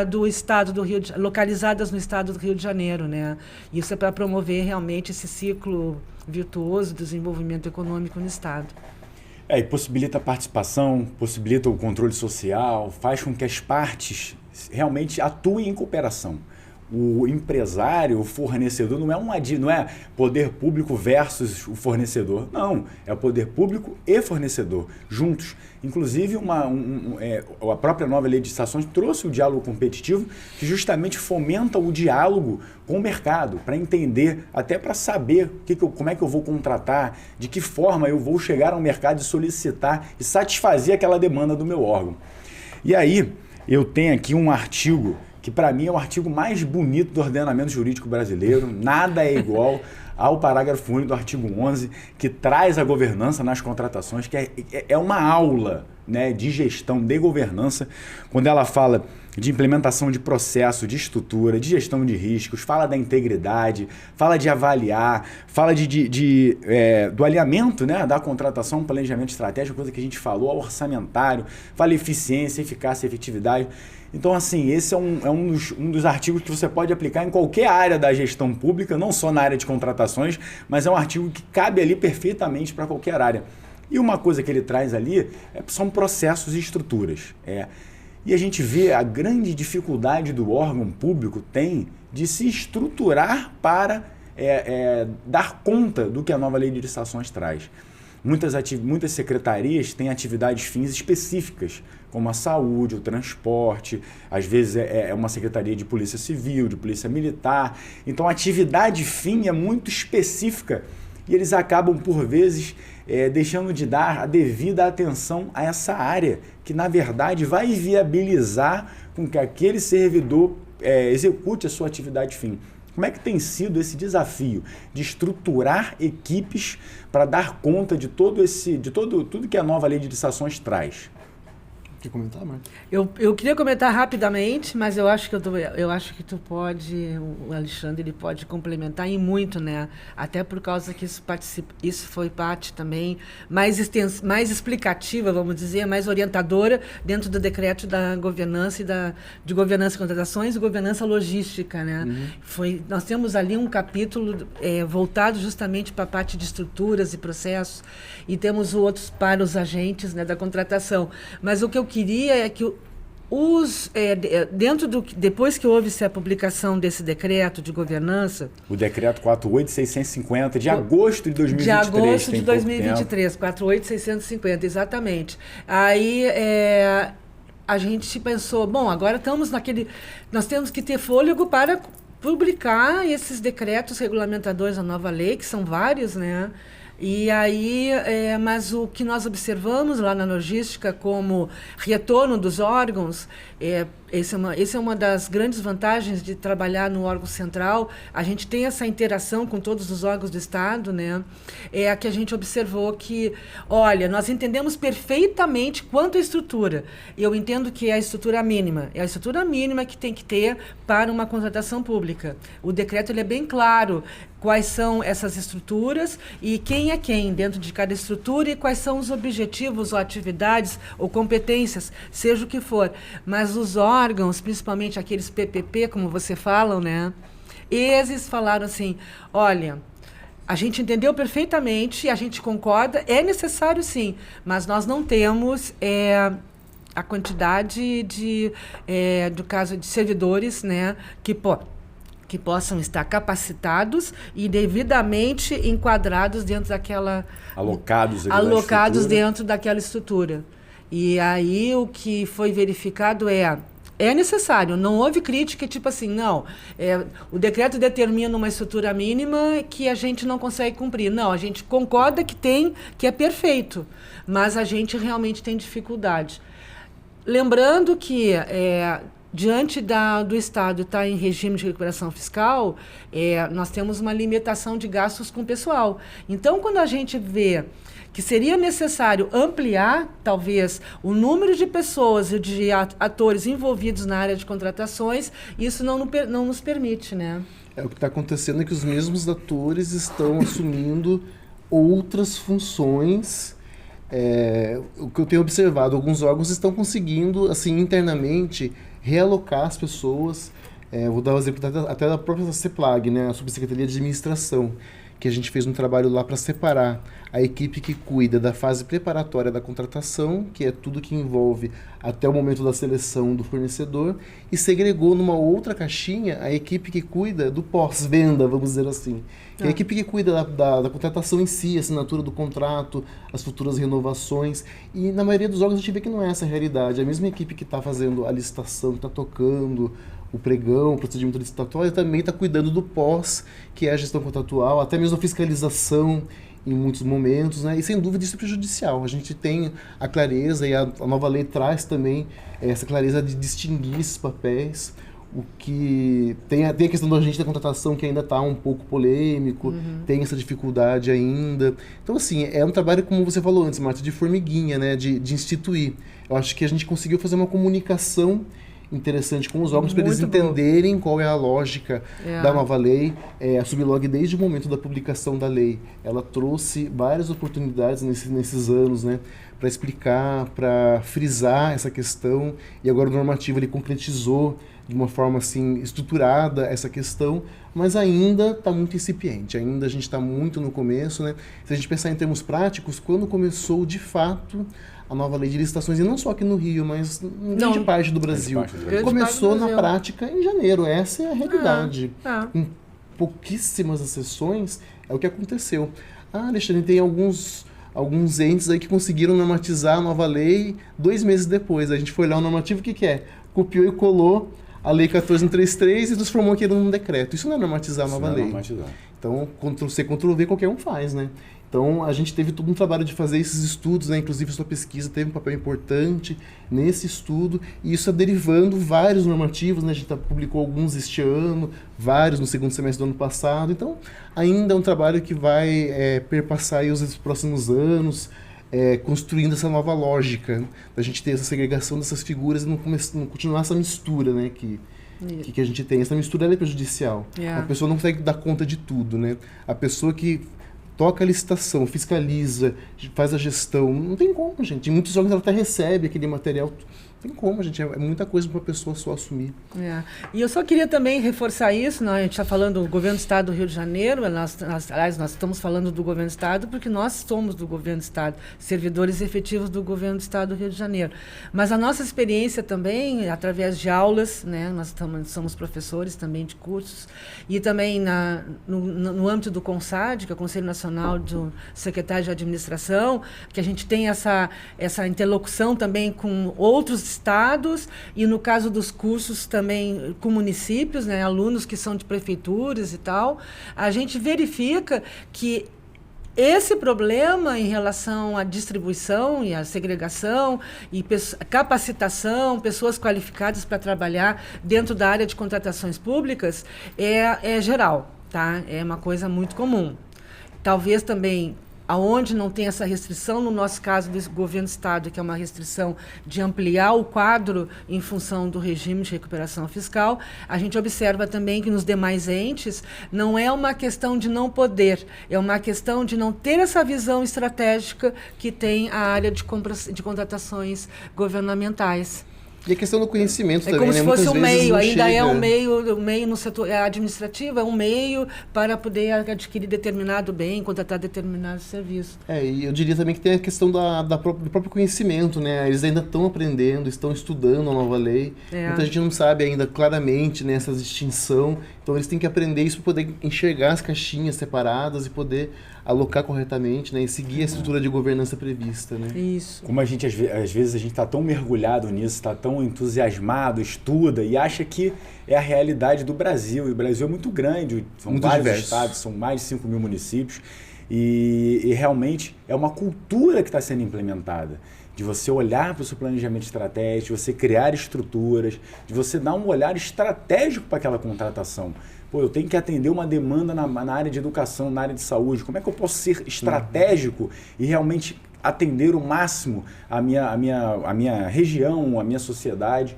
do Estado do Rio localizadas no Estado do Rio de Janeiro, né? Isso é para promover realmente esse ciclo virtuoso de desenvolvimento econômico no Estado. E possibilita a participação, possibilita o controle social, faz com que as partes realmente atuem em cooperação. O empresário, o fornecedor, não é poder público versus o fornecedor. Não, é o poder público e fornecedor, juntos. Inclusive, a própria nova lei de licitações trouxe o diálogo competitivo, que justamente fomenta o diálogo com o mercado, para entender, até para saber como é que eu vou contratar, de que forma eu vou chegar ao mercado e solicitar e satisfazer aquela demanda do meu órgão. E aí, eu tenho aqui um artigo que para mim é o artigo mais bonito do ordenamento jurídico brasileiro, nada é igual ao parágrafo único do artigo 11, que traz a governança nas contratações, que é uma aula, né, de gestão, de governança, quando ela fala de implementação de processo, de estrutura, de gestão de riscos, fala da integridade, fala de avaliar, fala do alinhamento, né, da contratação, planejamento estratégico, coisa que a gente falou, ao orçamentário, fala eficiência, eficácia, efetividade. Então, assim, esse é um dos artigos que você pode aplicar em qualquer área da gestão pública, não só na área de contratações, mas é um artigo que cabe ali perfeitamente para qualquer área. E uma coisa que ele traz ali são processos e estruturas. E a gente vê a grande dificuldade do órgão público tem de se estruturar para dar conta do que a nova lei de licitações traz. Muitas secretarias têm atividades fins específicas, como a saúde, o transporte, às vezes é uma secretaria de polícia civil, de polícia militar. Então a atividade fim é muito específica e eles acabam, por vezes, deixando de dar a devida atenção a essa área, que na verdade vai viabilizar com que aquele servidor execute a sua atividade fim. Como é que tem sido esse desafio de estruturar equipes para dar conta de tudo que a nova lei de licitações traz? Quer comentar, Marta? Eu queria comentar rapidamente, mas eu acho que tu pode, o Alexandre, ele pode complementar e muito, né? Até por causa que isso foi parte também mais explicativa, vamos dizer, mais orientadora dentro do decreto da governança de governança e contratações e governança logística, né? Uhum. Nós temos ali um capítulo voltado justamente para a parte de estruturas e processos e temos outros para os agentes, né, da contratação. Mas o que eu queria é que depois que houve-se a publicação desse decreto de governança... O decreto 48650, de agosto de 2023. De agosto de 2023, 48650, exatamente. Aí a gente pensou, bom, agora estamos nós temos que ter fôlego para publicar esses decretos regulamentadores da nova lei, que são vários, né? E aí, mas o que nós observamos lá na logística como retorno dos órgãos, essa é uma das grandes vantagens de trabalhar no órgão central. A gente tem essa interação com todos os órgãos do Estado, né? É a que a gente observou que, olha, nós entendemos perfeitamente quanto à estrutura. Eu entendo que é a estrutura mínima. É a estrutura mínima que tem que ter para uma contratação pública. O decreto ele é bem claro quais são essas estruturas e quem é quem dentro de cada estrutura e quais são os objetivos ou atividades ou competências, seja o que for. Mas os órgãos, principalmente aqueles PPP, como você fala, né? Eles falaram assim, olha, a gente entendeu perfeitamente, a gente concorda, é necessário sim, mas nós não temos a quantidade do caso de servidores, né, que possam estar capacitados e devidamente enquadrados dentro daquela... Alocados dentro daquela estrutura. E aí o que foi verificado é necessário, não houve crítica, tipo assim, não, o decreto determina uma estrutura mínima que a gente não consegue cumprir. Não, a gente concorda que é perfeito, mas a gente realmente tem dificuldade. Lembrando que... diante do Estado estar em regime de recuperação fiscal, nós temos uma limitação de gastos com o pessoal. Então, quando a gente vê que seria necessário ampliar, talvez, o número de pessoas e de atores envolvidos na área de contratações, isso não nos permite, né? O que está acontecendo é que os mesmos atores estão assumindo outras funções. O que eu tenho observado, alguns órgãos estão conseguindo, assim, internamente, realocar as pessoas. Vou dar o exemplo até da própria CEPLAG, né, a Subsecretaria de Administração, que a gente fez um trabalho lá para separar a equipe que cuida da fase preparatória da contratação, que é tudo que envolve até o momento da seleção do fornecedor, e segregou numa outra caixinha a equipe que cuida do pós-venda, vamos dizer assim. Que é a equipe que cuida da contratação em si, a assinatura do contrato, as futuras renovações. E na maioria dos órgãos a gente vê que não é essa a realidade. A mesma equipe que está fazendo a licitação, que está tocando o pregão, o procedimento licitatório, também está cuidando do pós, que é a gestão contratual, até mesmo a fiscalização em muitos momentos, né? E sem dúvida isso é prejudicial. A gente tem a clareza e a nova lei traz também essa clareza de distinguir esses papéis. O que tem a questão do agente da contratação que ainda está um pouco polêmico, tem essa dificuldade ainda. Então, assim, é um trabalho, como você falou antes, Marta, de formiguinha, né? De instituir. Eu acho que a gente conseguiu fazer uma comunicação interessante com os órgãos para eles entenderem qual é a lógica da nova lei. A Sublog, desde o momento da publicação da lei, ela trouxe várias oportunidades nesses anos, né, para explicar, para frisar essa questão, e agora o normativo ele concretizou de uma forma assim estruturada essa questão, mas ainda está muito incipiente, ainda a gente está muito no começo, né? Se a gente pensar em termos práticos, quando começou de fato a nova lei de licitações, e não só aqui no Rio, mas em grande parte do Brasil. Começou na prática em janeiro, essa é a realidade. Com pouquíssimas exceções, é o que aconteceu. Alexandre, tem alguns entes aí que conseguiram normatizar a nova lei 2 meses depois. A gente foi olhar o normativo, o que é? Copiou e colou a lei 1433 e transformou aquilo num decreto. Isso não é normatizar a nova lei. Então, Ctrl-C, Ctrl-V qualquer um faz, né? Então, a gente teve todo um trabalho de fazer esses estudos, né? Inclusive, sua pesquisa teve um papel importante nesse estudo, e isso é derivando vários normativos, né? A gente publicou alguns este ano, vários no segundo semestre do ano passado. Então, ainda é um trabalho que vai perpassar aí os próximos anos, construindo essa nova lógica, da gente ter essa segregação dessas figuras e não continuar essa mistura, né? Que a gente tem. Essa mistura ela é prejudicial. A pessoa não consegue dar conta de tudo, né? A pessoa que toca a licitação, fiscaliza, faz a gestão, não tem como, gente. Em muitos jogos ela até recebe aquele material. Não tem como, gente. É muita coisa para uma pessoa só assumir. E eu só queria também reforçar isso, né? A gente está falando do governo do Estado do Rio de Janeiro, aliás, nós estamos falando do governo do Estado porque nós somos do governo do Estado, servidores efetivos do governo do Estado do Rio de Janeiro. Mas a nossa experiência também, através de aulas, né? Nós somos professores também de cursos, e também no âmbito do CONSAD, que é o Conselho Nacional do Secretário de Administração, que a gente tem essa interlocução também com outros estados, e no caso dos cursos também com municípios, né, alunos que são de prefeituras e tal, a gente verifica que esse problema em relação à distribuição e à segregação e capacitação, pessoas qualificadas para trabalhar dentro da área de contratações públicas é geral, tá? É uma coisa muito comum. Talvez também aonde não tem essa restrição, no nosso caso do governo do Estado, que é uma restrição de ampliar o quadro em função do regime de recuperação fiscal, a gente observa também que nos demais entes não é uma questão de não poder, é uma questão de não ter essa visão estratégica que tem a área de contratações governamentais. E a questão do conhecimento também, como se fosse um meio, ainda chega. É um meio no setor administrativo, é um meio para poder adquirir determinado bem, contratar determinado serviço. E eu diria também que tem a questão do próprio conhecimento, né? Eles ainda estão aprendendo, estão estudando a nova lei. Muita gente não sabe ainda claramente, né, essa distinção. Então eles têm que aprender isso para poder enxergar as caixinhas separadas e poder alocar corretamente, né, e seguir a estrutura de governança prevista, né? Isso. Como a gente, às vezes, a gente está tão mergulhado nisso, está tão entusiasmado, estuda e acha que é a realidade do Brasil. E o Brasil é muito grande, são muito vários diverso. estados, são mais de 5 mil municípios. E realmente é uma cultura que está sendo implementada. De você olhar para o seu planejamento estratégico, de você criar estruturas, de você dar um olhar estratégico para aquela contratação. Pô, eu tenho que atender uma demanda na área de educação, na área de saúde. Como é que eu posso ser estratégico e realmente atender o máximo a minha região, a minha sociedade?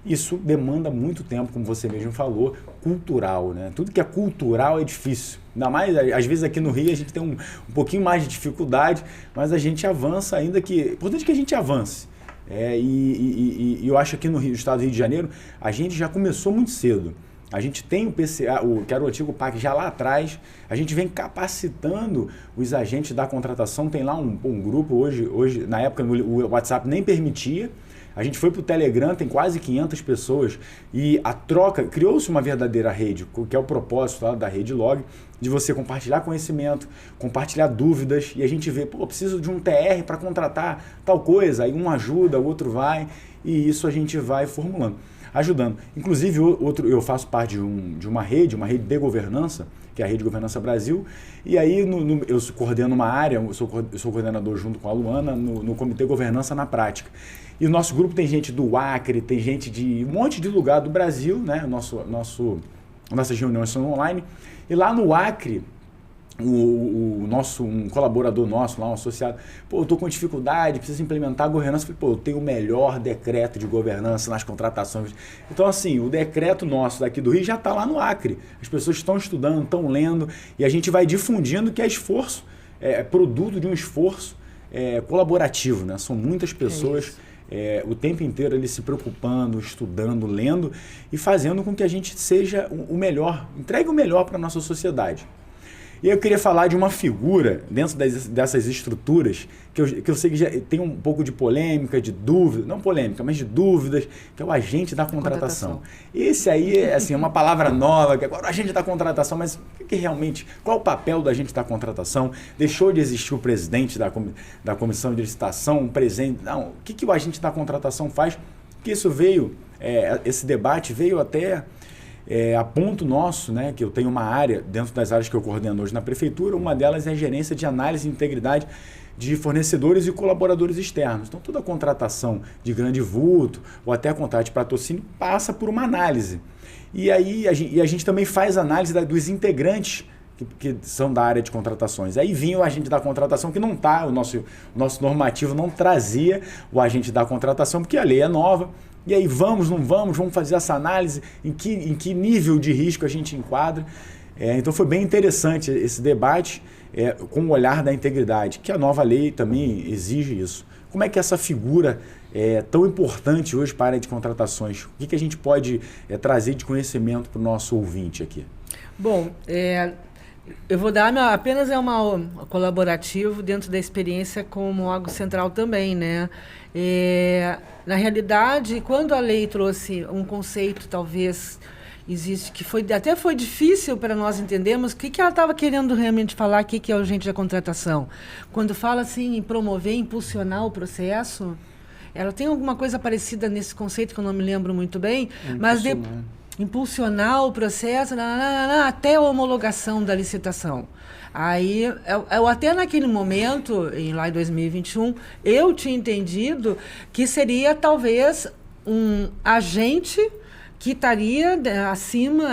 Isso demanda muito tempo, como você mesmo falou, cultural, né? Tudo que é cultural é difícil. Ainda mais, às vezes aqui no Rio a gente tem um pouquinho mais de dificuldade, mas a gente avança ainda que... É importante que a gente avance. E eu acho que aqui no estado do Rio de Janeiro, a gente já começou muito cedo. A gente tem o PCA, que era o antigo PAC já lá atrás, a gente vem capacitando os agentes da contratação, tem lá um grupo, hoje, na época o WhatsApp nem permitia, a gente foi para o Telegram, tem quase 500 pessoas, e a troca, criou-se uma verdadeira rede, que é o propósito lá da Rede Log, de você compartilhar conhecimento, compartilhar dúvidas, e a gente vê, preciso de um TR para contratar tal coisa, aí um ajuda, o outro vai, e isso a gente vai formulando, ajudando. Inclusive, eu faço parte de uma rede de governança, que é a Rede Governança Brasil, e aí eu coordeno uma área, eu sou coordenador junto com a Luana, no Comitê Governança na Prática. E o nosso grupo tem gente do Acre, tem gente de um monte de lugar do Brasil, né? Nossas reuniões são online. E lá no Acre, um colaborador nosso, lá, um associado, eu estou com dificuldade, preciso implementar a governança. Eu falei, eu tenho o melhor decreto de governança nas contratações. Então, assim, o decreto nosso daqui do Rio já está lá no Acre. As pessoas estão estudando, estão lendo, e a gente vai difundindo que é esforço, é produto de um esforço colaborativo, né? São muitas pessoas o tempo inteiro ele se preocupando, estudando, lendo e fazendo com que a gente seja o melhor, entregue o melhor para a nossa sociedade. E eu queria falar de uma figura dentro dessas estruturas que eu sei que já tem um pouco de polêmica, de dúvida, não polêmica, mas de dúvidas, que é o agente da contratação. Esse aí é assim, uma palavra nova, que agora o agente da contratação, mas qual o papel do agente da contratação? Deixou de existir o presidente da comissão de licitação, o presidente, não, o que o agente da contratação faz? Que isso veio, esse debate veio até... a ponto nosso, né, que eu tenho uma área, dentro das áreas que eu coordeno hoje na prefeitura, uma delas é a gerência de análise e integridade de fornecedores e colaboradores externos. Então, toda a contratação de grande vulto ou até a contrato de patrocínio passa por uma análise. E aí a gente também faz análise dos integrantes que são da área de contratações. Aí vinha o agente da contratação que não está, o nosso normativo não trazia o agente da contratação, porque a lei é nova. E aí vamos fazer essa análise, em que nível de risco a gente enquadra. Então foi bem interessante esse debate com o olhar da integridade, que a nova lei também exige isso. Como é que essa figura é tão importante hoje para a área de contratações? O que a gente pode trazer de conhecimento para o nosso ouvinte aqui? Bom, eu vou dar apenas uma colaborativo dentro da experiência como órgão central também, né? Na realidade, quando a lei trouxe um conceito, talvez existe, que até foi difícil para nós entendermos o que ela estava querendo realmente falar, o que é o agente da contratação. Quando fala assim em promover, impulsionar o processo, ela tem alguma coisa parecida nesse conceito que eu não me lembro muito bem, mas impulsionar o processo até a homologação da licitação. Aí, eu até naquele momento, lá em 2021, eu tinha entendido que seria talvez um agente que estaria acima,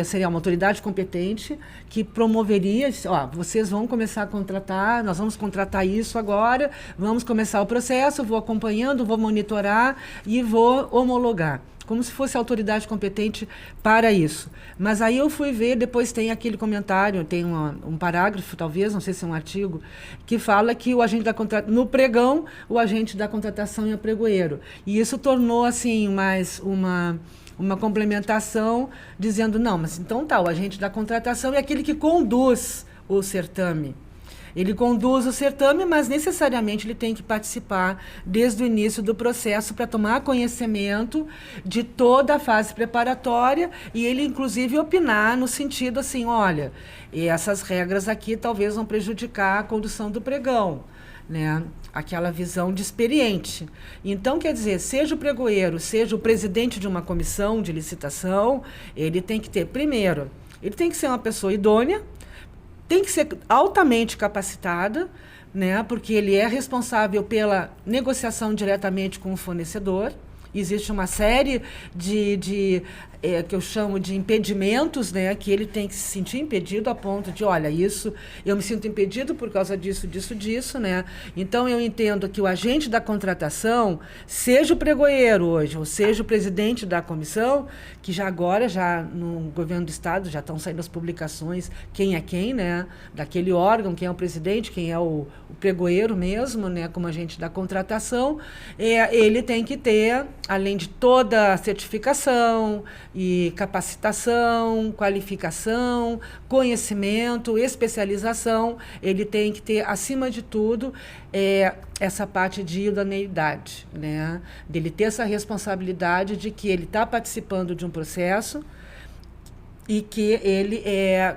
seria uma autoridade competente que promoveria, vocês vão começar a contratar, nós vamos contratar isso agora, vamos começar o processo, vou acompanhando, vou monitorar e vou homologar. Como se fosse a autoridade competente para isso. Mas aí eu fui ver, depois tem aquele comentário, tem um parágrafo, talvez, não sei se é um artigo, que fala que o agente da no pregão, o agente da contratação é o pregoeiro. E isso tornou, assim, mais uma complementação, dizendo, não, mas então o agente da contratação é aquele que conduz o certame. Ele conduz o certame, mas necessariamente ele tem que participar desde o início do processo para tomar conhecimento de toda a fase preparatória e ele, inclusive, opinar no sentido assim, olha, essas regras aqui talvez vão prejudicar a condução do pregão, né? Aquela visão de experiente. Então, quer dizer, seja o pregoeiro, seja o presidente de uma comissão de licitação, ele tem que ter, primeiro, ele tem que ser uma pessoa idônea, tem que ser altamente capacitada, né, porque ele é responsável pela negociação diretamente com o fornecedor. Existe uma série que eu chamo de impedimentos, né, que ele tem que se sentir impedido a ponto de, olha, isso, eu me sinto impedido por causa disso, né? Então, eu entendo que o agente da contratação, seja o pregoeiro hoje, ou seja o presidente da comissão, que já no governo do Estado, já estão saindo as publicações, quem é quem, né, daquele órgão, quem é o presidente, quem é o pregoeiro mesmo, né, como agente da contratação, ele tem que ter além de toda a certificação e capacitação, qualificação, conhecimento, especialização, ele tem que ter, acima de tudo, essa parte de idoneidade, né? Dele ter essa responsabilidade de que ele está participando de um processo e que ele é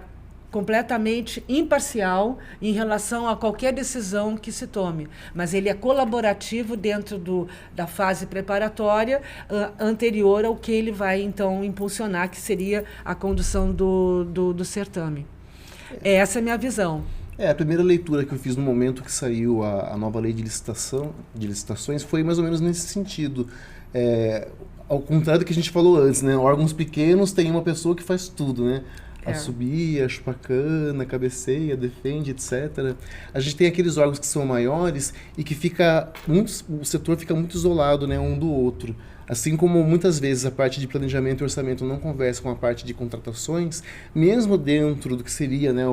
completamente imparcial em relação a qualquer decisão que se tome. Mas ele é colaborativo dentro da fase preparatória anterior ao que ele vai, então, impulsionar, que seria a condução do certame. Essa é a minha visão. A primeira leitura que eu fiz no momento que saiu a nova lei de licitações foi mais ou menos nesse sentido. Ao contrário do que a gente falou antes, né? Órgãos pequenos tem uma pessoa que faz tudo, né? Assobia, chupa cana, cabeceia, defende, etc. A gente tem aqueles órgãos que são maiores e que o setor fica muito isolado, né, um do outro. Assim como muitas vezes a parte de planejamento e orçamento não conversa com a parte de contratações, mesmo dentro do que seria, né,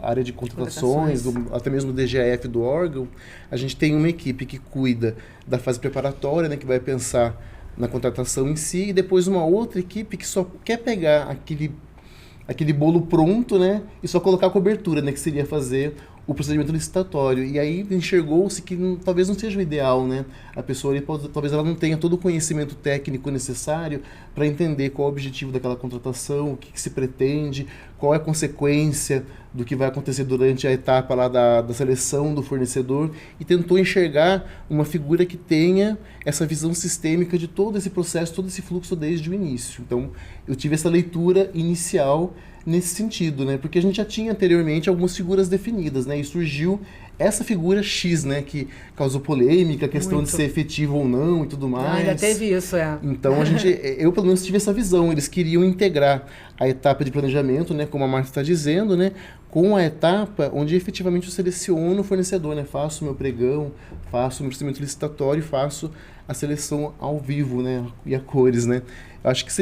a área de contratações, até mesmo o DGF do órgão, a gente tem uma equipe que cuida da fase preparatória, né, que vai pensar na contratação em si, e depois uma outra equipe que só quer pegar aquele bolo pronto, né, e só colocar a cobertura, né, que seria fazer o procedimento licitatório. E aí enxergou-se que talvez não seja o ideal, né? A pessoa ali talvez ela não tenha todo o conhecimento técnico necessário para entender qual é o objetivo daquela contratação, o que se pretende, qual é a consequência do que vai acontecer durante a etapa lá da seleção do fornecedor, e tentou enxergar uma figura que tenha essa visão sistêmica de todo esse processo, todo esse fluxo desde o início. Então, eu tive essa leitura inicial nesse sentido, né? Porque a gente já tinha anteriormente algumas figuras definidas, né? E surgiu essa figura X, né? Que causou polêmica, a questão de ser efetivo ou não e tudo mais. Ainda teve isso, Então, eu pelo menos tive essa visão. Eles queriam integrar a etapa de planejamento, né? Como a Marta está dizendo, né? Com a etapa onde efetivamente eu seleciono o fornecedor, né? Faço o meu pregão, faço o meu procedimento licitatório, faço a seleção ao vivo, né? E a cores, né? Eu acho que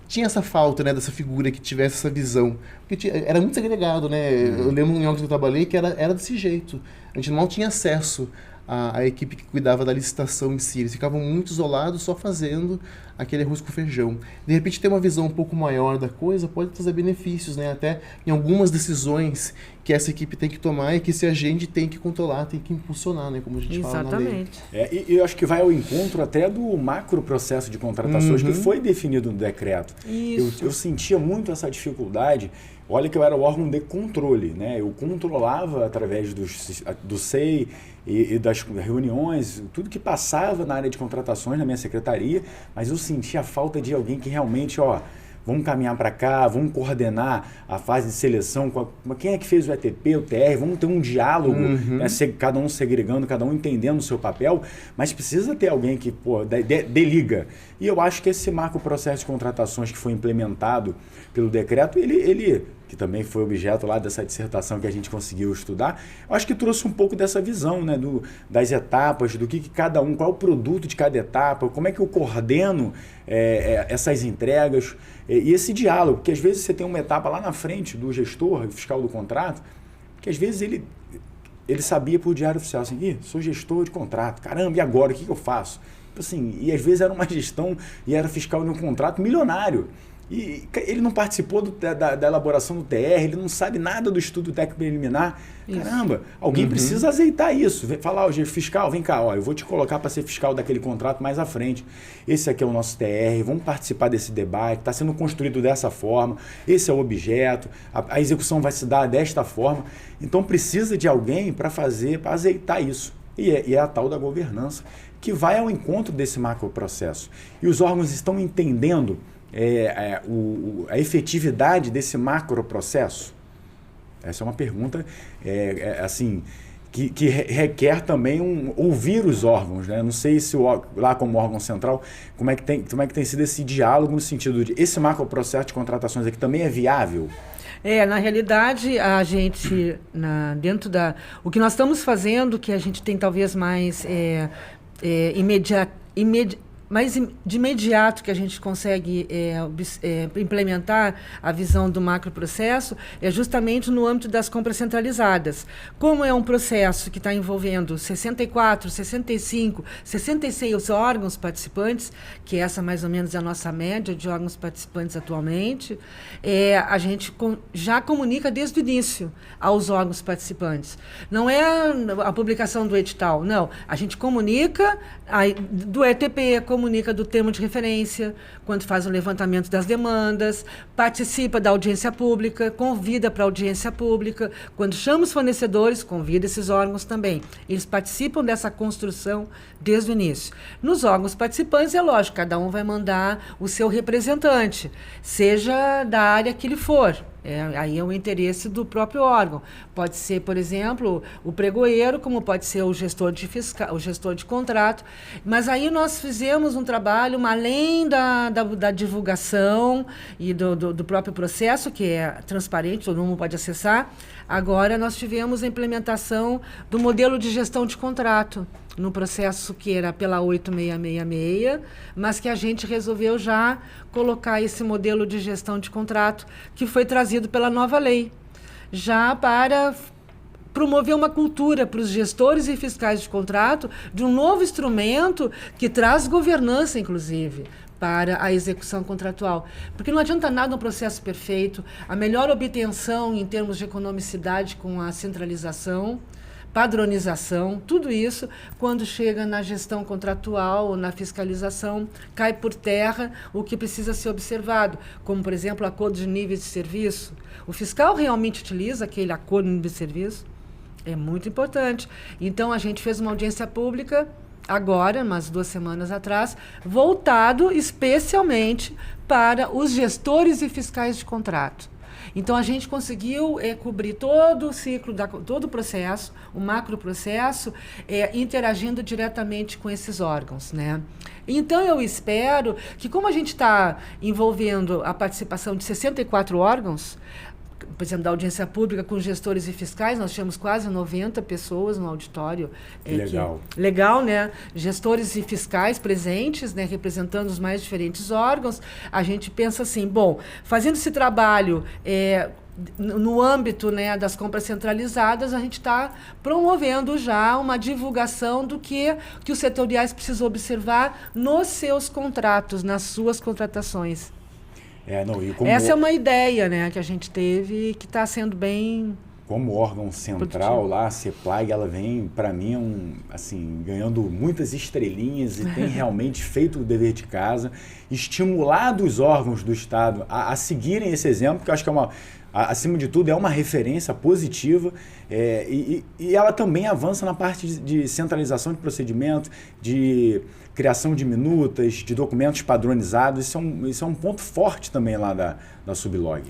tinha essa falta, né, dessa figura que tivesse essa visão. Porque era muito segregado, né? Eu lembro em órgãos que eu trabalhei que era desse jeito. A gente não tinha acesso à equipe que cuidava da licitação em si. Eles ficavam muito isolados, só fazendo aquele arroz com feijão. De repente, ter uma visão um pouco maior da coisa pode trazer benefícios, né? Até em algumas decisões que essa equipe tem que tomar e que esse agente tem que controlar, tem que impulsionar, né? Como a gente fala na lei. Exatamente. E eu acho que vai ao encontro até do macro processo de contratações que foi definido no decreto. Isso. Eu sentia muito essa dificuldade. Olha que eu era o órgão de controle, né? Eu controlava através do SEI e das reuniões, tudo que passava na área de contratações na minha secretaria, mas eu sentia a falta de alguém que realmente, vamos caminhar para cá, vamos coordenar a fase de seleção, quem é que fez o ETP, o TR, vamos ter um diálogo, né, cada um segregando, cada um entendendo o seu papel, mas precisa ter alguém que deliga. E eu acho que esse macro processo de contratações que foi implementado pelo decreto, ele que também foi objeto lá dessa dissertação que a gente conseguiu estudar, eu acho que trouxe um pouco dessa visão, né, das etapas, do que cada um, qual é o produto de cada etapa, como é que eu coordeno essas entregas e esse diálogo, porque às vezes você tem uma etapa lá na frente do gestor, fiscal do contrato, que às vezes ele sabia por diário oficial, assim, sou gestor de contrato, caramba, e agora, o que eu faço? Assim, e às vezes era uma gestão e era fiscal de um contrato milionário. E ele não participou da elaboração do TR, ele não sabe nada do estudo técnico preliminar. Isso. Caramba, alguém precisa azeitar isso. Falar, fiscal, vem cá, eu vou te colocar para ser fiscal daquele contrato mais à frente. Esse aqui é o nosso TR, vamos participar desse debate, está sendo construído dessa forma, esse é o objeto, a execução vai se dar desta forma. Então precisa de alguém para azeitar isso. E é a tal da governança, que vai ao encontro desse macroprocesso. E os órgãos estão entendendo a efetividade desse macroprocesso? Essa é uma pergunta assim, que requer também ouvir os órgãos, né? Não sei se lá como órgão central, como é que tem sido esse diálogo no sentido de esse macroprocesso de contratações aqui também é viável? Na realidade, a gente, o que nós estamos fazendo, que a gente tem talvez mais mas de imediato que a gente consegue implementar a visão do macroprocesso é justamente no âmbito das compras centralizadas. Como é um processo que está envolvendo 64, 65, 66 órgãos participantes, que essa mais ou menos é a nossa média de órgãos participantes atualmente, a gente já comunica desde o início aos órgãos participantes. Não é a publicação do edital, não. A gente comunica do ETP, comunica do termo de referência, quando faz o levantamento das demandas, participa da audiência pública, convida para a audiência pública. Quando chama os fornecedores, convida esses órgãos também. Eles participam dessa construção desde o início. Nos órgãos participantes, é lógico, cada um vai mandar o seu representante, seja da área que ele for. Aí é o interesse do próprio órgão. Pode ser, por exemplo, o pregoeiro, como pode ser o gestor de contrato. Mas aí nós fizemos um trabalho, além da divulgação e do próprio processo, que é transparente, todo mundo pode acessar. Agora nós tivemos a implementação do modelo de gestão de contrato, no processo que era pela 8666, mas que a gente resolveu já colocar esse modelo de gestão de contrato, que foi trazido pela nova lei, já para promover uma cultura para os gestores e fiscais de contrato de um novo instrumento que traz governança, inclusive, para a execução contratual. Porque não adianta nada um processo perfeito, a melhor obtenção em termos de economicidade com a centralização, padronização, tudo isso, quando chega na gestão contratual ou na fiscalização, cai por terra o que precisa ser observado, como, por exemplo, acordo de níveis de serviço. O fiscal realmente utiliza aquele acordo de nível de serviço? É muito importante. Então, a gente fez uma audiência pública agora, umas 2 semanas atrás, voltado especialmente para os gestores e fiscais de contrato. Então, a gente conseguiu cobrir todo o ciclo, todo o processo, o macroprocesso, interagindo diretamente com esses órgãos, né? Então, eu espero que, como a gente está envolvendo a participação de 64 órgãos, por exemplo, da audiência pública com gestores e fiscais, nós tínhamos quase 90 pessoas no auditório. Legal. Legal, né? Gestores e fiscais presentes, né? Representando os mais diferentes órgãos. A gente pensa assim, bom, fazendo esse trabalho no âmbito, né, das compras centralizadas, a gente está promovendo já uma divulgação do que os setoriais precisam observar nos seus contratos, nas suas contratações. Essa é uma ideia, né, que a gente teve e que está sendo bem... Como órgão central lá, a CEPLAG, ela vem, para mim, assim, ganhando muitas estrelinhas e tem realmente feito o dever de casa, estimulado os órgãos do Estado a seguirem esse exemplo, que eu acho que acima de tudo, é uma referência positiva e ela também avança na parte de centralização de procedimentos, de criação de minutas, de documentos padronizados. Isso é um ponto forte também lá da Sublog.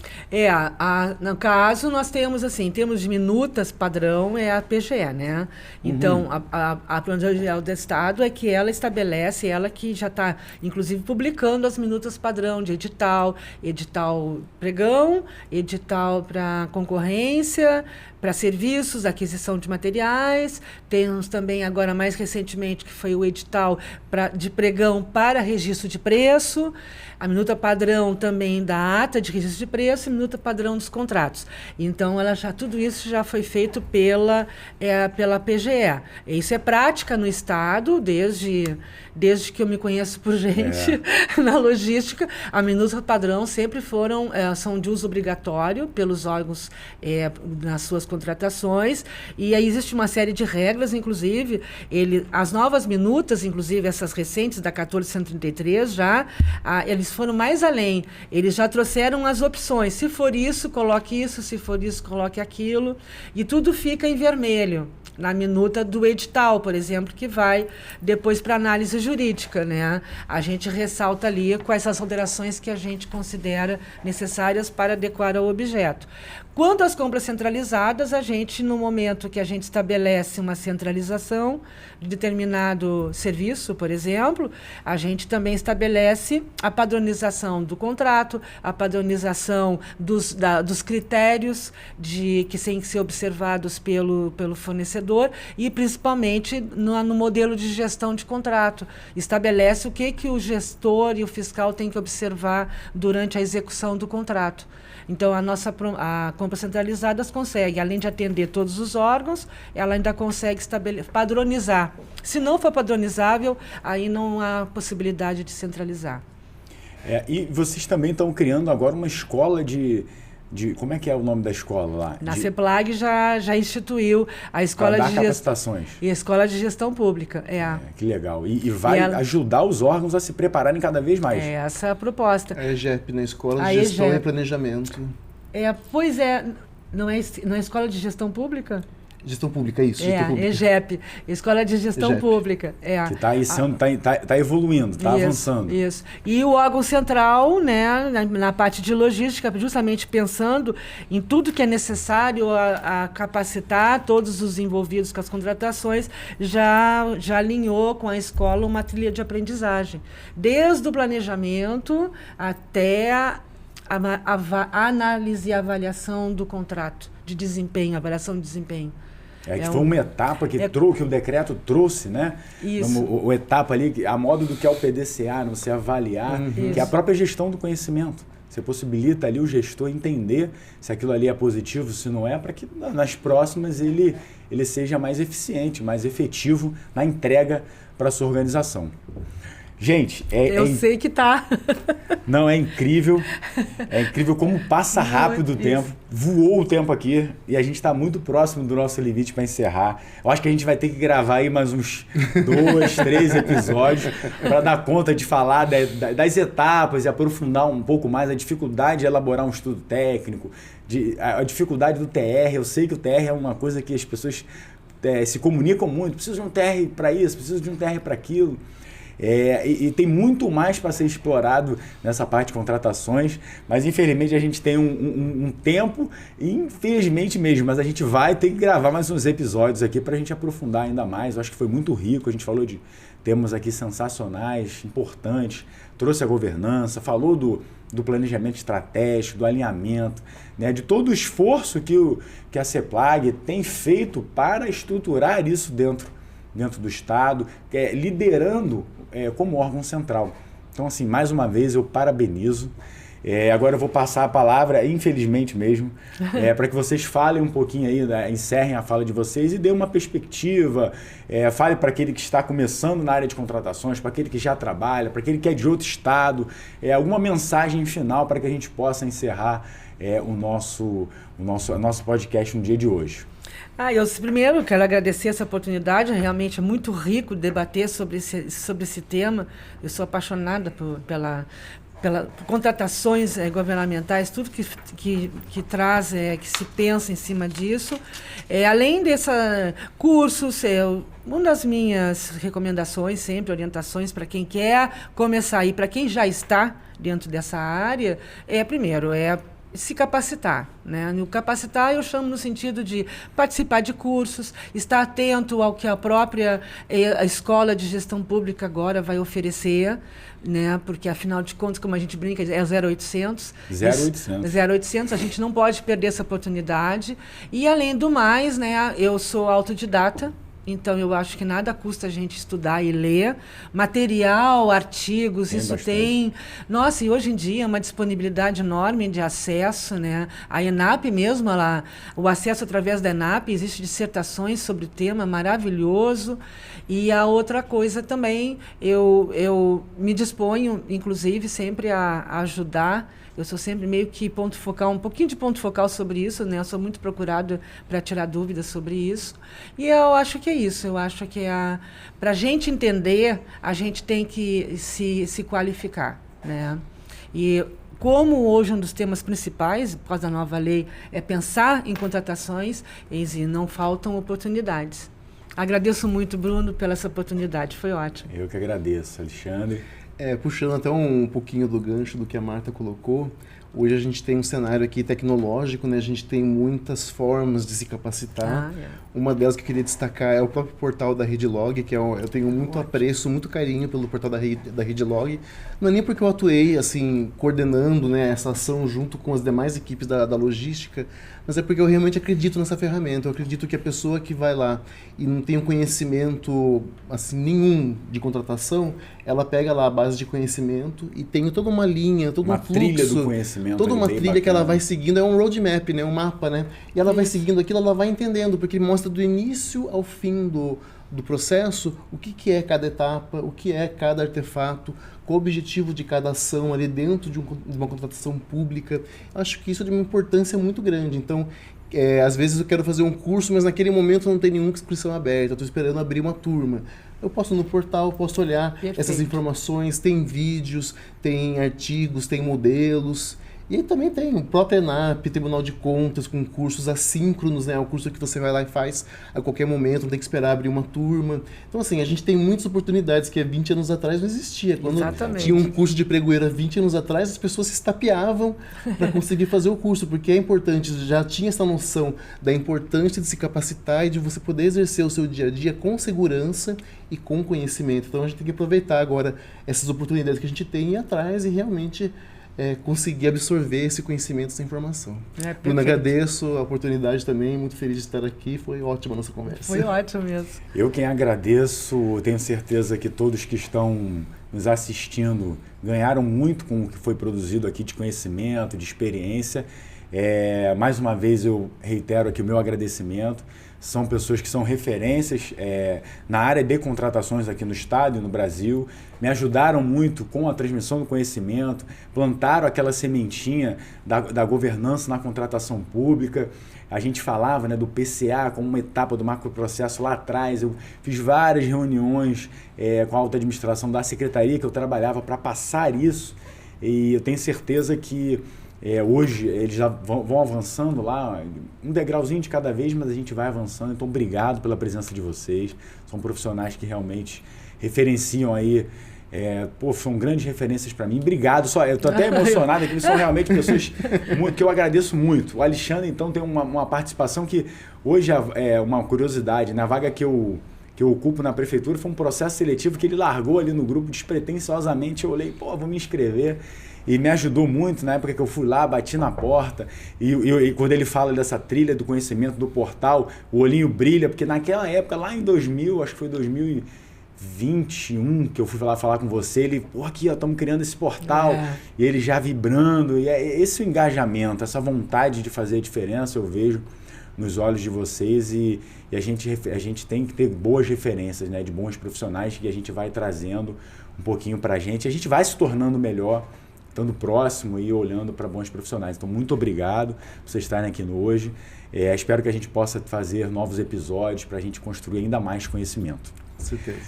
No caso, nós temos, assim, em termos de minutas padrão, é a PGE, né? Então, a Procuradoria Geral do Estado é que ela estabelece, ela que já está, inclusive, publicando as minutas padrão de edital pregão, edital para concorrência, para serviços, aquisição de materiais. Temos também, agora mais recentemente, que foi o edital de pregão para registro de preço, a minuta padrão também da ata de registro de preço e minuta padrão dos contratos. Então, tudo isso já foi feito pela PGE. Isso é prática no Estado, desde que eu me conheço por gente na logística. A minuta padrão sempre são de uso obrigatório pelos órgãos nas suas contratações, e aí existe uma série de regras, inclusive, as novas minutas, inclusive essas recentes da 1433, eles foram mais além, eles já trouxeram as opções, se for isso, coloque isso, se for isso, coloque aquilo, e tudo fica em vermelho. Na minuta do edital, por exemplo, que vai depois para análise jurídica, né? A gente ressalta ali quais as alterações que a gente considera necessárias para adequar ao objeto. Quanto às compras centralizadas, a gente, no momento que a gente estabelece uma centralização de determinado serviço, por exemplo, a gente também estabelece a padronização do contrato, a padronização dos critérios que têm que ser observados pelo fornecedor, fornecedor e, principalmente, no modelo de gestão de contrato. Estabelece o que o gestor e o fiscal têm que observar durante a execução do contrato. Então, a compra centralizada consegue, além de atender todos os órgãos, ela ainda consegue padronizar. Se não for padronizável, aí não há possibilidade de centralizar. E vocês também estão criando agora uma escola de... Como é que é o nome da escola lá? Na CEPLAG já instituiu a escola de capacitações. E a escola de gestão pública. Que legal. E vai ajudar os órgãos a se prepararem cada vez mais. É essa a proposta. A EGEP, na Escola de Gestão e Planejamento. Pois é, não é escola de gestão pública? Gestão pública, isso. Gestão pública. EGEP, Escola de Gestão EGEP. Pública. Que está evoluindo, está avançando. Isso. E o órgão central, né, na parte de logística, justamente pensando em tudo que é necessário a capacitar todos os envolvidos com as contratações, já alinhou com a escola uma trilha de aprendizagem. Desde o planejamento até a análise e avaliação do contrato de desempenho, avaliação de desempenho. Que foi uma etapa que o decreto trouxe, né? Isso. Uma etapa ali, a modo do que é o PDCA, você avaliar, que é a própria gestão do conhecimento. Você possibilita ali o gestor entender se aquilo ali é positivo, se não é, para que nas próximas ele seja mais eficiente, mais efetivo na entrega para a sua organização. Gente, eu sei que tá. Não, é incrível. É incrível como passa rápido o tempo. Voou o tempo aqui e a gente está muito próximo do nosso limite para encerrar. Eu acho que a gente vai ter que gravar aí mais uns 2, 3 episódios para dar conta de falar das etapas e aprofundar um pouco mais a dificuldade de elaborar um estudo técnico, a dificuldade do TR. Eu sei que o TR é uma coisa que as pessoas se comunicam muito. Preciso de um TR para isso, preciso de um TR para aquilo. E tem muito mais para ser explorado nessa parte de contratações, mas infelizmente a gente tem um tempo, e infelizmente mesmo, mas a gente vai ter que gravar mais uns episódios aqui para a gente aprofundar ainda mais. Eu acho que foi muito rico, a gente falou de temas aqui sensacionais, importantes, trouxe a governança, falou do planejamento estratégico, do alinhamento, né, de todo o esforço que a CEPLAG tem feito para estruturar isso dentro do Estado, liderando como órgão central. Então, assim, mais uma vez, eu parabenizo. Agora eu vou passar a palavra, infelizmente mesmo, para que vocês falem um pouquinho aí, encerrem a fala de vocês e dêem uma perspectiva, fale para aquele que está começando na área de contratações, para aquele que já trabalha, para aquele que é de outro estado, alguma mensagem final para que a gente possa encerrar o nosso podcast no dia de hoje. Eu primeiro quero agradecer essa oportunidade, realmente é muito rico debater sobre esse tema. Eu sou apaixonada por contratações governamentais, tudo que traz, que se pensa em cima disso. Além desses cursos, uma das minhas recomendações, sempre orientações para quem quer começar e para quem já está dentro dessa área, primeiro, se capacitar, né? No capacitar eu chamo no sentido de participar de cursos, estar atento ao que a própria a Escola de Gestão Pública agora vai oferecer, né? Porque afinal de contas, como a gente brinca, é 0800. 0800, a gente não pode perder essa oportunidade. E além do mais, né, eu sou autodidata. Então, eu acho que nada custa a gente estudar e ler. Material, artigos, isso tem... Nossa, e hoje em dia é uma disponibilidade enorme de acesso, né? A ENAP mesmo, o acesso através da ENAP, existe dissertações sobre o tema, maravilhoso. E a outra coisa também, eu me disponho, inclusive, sempre a ajudar. Eu sou sempre meio que um pouquinho de ponto focal sobre isso, né? Eu sou muito procurado para tirar dúvidas sobre isso. E eu acho que é isso. Eu acho que para a gente entender, a gente tem que se qualificar, né? E como hoje um dos temas principais, por causa da nova lei, é pensar em contratações, e não faltam oportunidades. Agradeço muito, Bruno, pela essa oportunidade. Foi ótimo. Eu que agradeço, Alexandre. Puxando até um pouquinho do gancho do que a Marta colocou, hoje a gente tem um cenário aqui tecnológico, né? A gente tem muitas formas de se capacitar. Uma delas que eu queria destacar é o próprio portal da RedeLog, que eu tenho muito apreço, muito carinho pelo portal da RedeLog. Não é nem porque eu atuei assim, coordenando, né, essa ação junto com as demais equipes da logística, mas é porque eu realmente acredito nessa ferramenta. Eu acredito que a pessoa que vai lá e não tem um conhecimento assim, nenhum de contratação, ela pega lá a base de conhecimento e tem toda uma linha, todo um fluxo, trilha do conhecimento, toda uma trilha bacana. que ela vai seguindo, é um roadmap, né, um mapa, né? E ela vai seguindo aquilo, ela vai entendendo, porque mostra do início ao fim do processo o que é cada etapa, o que é cada artefato, qual o objetivo de cada ação ali dentro de uma contratação pública. Acho que isso é de uma importância muito grande. Então, às vezes eu quero fazer um curso, mas naquele momento não tem nenhuma inscrição aberta, estou esperando abrir uma turma. Eu posso ir no portal, posso olhar essas informações, tem vídeos, tem artigos, tem modelos. E também tem o próprio ENAP, Tribunal de Contas, com cursos assíncronos, né? O curso que você vai lá e faz a qualquer momento, não tem que esperar abrir uma turma. Então, assim, a gente tem muitas oportunidades que há 20 anos atrás não existia. Quando tinha um curso de pregoeira 20 anos atrás, as pessoas se estapeavam para conseguir fazer o curso, porque é importante, já tinha essa noção da importância de se capacitar e de você poder exercer o seu dia a dia com segurança e com conhecimento. Então, a gente tem que aproveitar agora essas oportunidades que a gente tem e ir atrás e realmente conseguir absorver esse conhecimento, essa informação. Bruno, agradeço a oportunidade também, muito feliz de estar aqui, foi ótima a nossa conversa. Foi ótimo mesmo. Eu quem agradeço, tenho certeza que todos que estão nos assistindo ganharam muito com o que foi produzido aqui de conhecimento, de experiência. Mais uma vez eu reitero aqui o meu agradecimento. São pessoas que são referências na área de contratações aqui no estado e no Brasil, me ajudaram muito com a transmissão do conhecimento, plantaram aquela sementinha da governança na contratação pública. A gente falava, né, do PCA como uma etapa do macroprocesso lá atrás. Eu fiz várias reuniões com a alta administração da secretaria que eu trabalhava para passar isso, e eu tenho certeza que hoje eles já vão avançando lá, um degrauzinho de cada vez, mas a gente vai avançando. Então, obrigado pela presença de vocês. São profissionais que realmente referenciam aí, são grandes referências para mim. Obrigado, eu estou até emocionado aqui, são realmente pessoas que eu agradeço muito. O Alexandre, então, tem uma participação que hoje é uma curiosidade, na vaga que eu ocupo na prefeitura, foi um processo seletivo que ele largou ali no grupo despretensiosamente. Eu olhei, vou me inscrever. E me ajudou muito na época que eu fui lá, bati na porta, e quando ele fala dessa trilha do conhecimento do portal, o olhinho brilha, porque naquela época, lá em 2000, acho que foi 2021, que eu fui lá falar com você, ele, aqui, estamos criando esse portal, e ele já vibrando, e esse engajamento, essa vontade de fazer a diferença, eu vejo nos olhos de vocês, e a gente tem que ter boas referências, né, de bons profissionais que a gente vai trazendo um pouquinho para a gente vai se tornando melhor, estando próximo e olhando para bons profissionais. Então, muito obrigado por vocês estarem aqui hoje. Espero que a gente possa fazer novos episódios para a gente construir ainda mais conhecimento. Com certeza.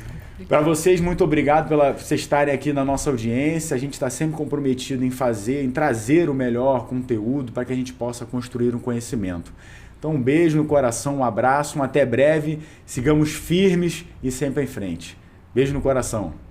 Para vocês, muito obrigado por vocês estarem aqui na nossa audiência. A gente está sempre comprometido em trazer o melhor conteúdo para que a gente possa construir um conhecimento. Então, um beijo no coração, um abraço, até breve. Sigamos firmes e sempre em frente. Beijo no coração.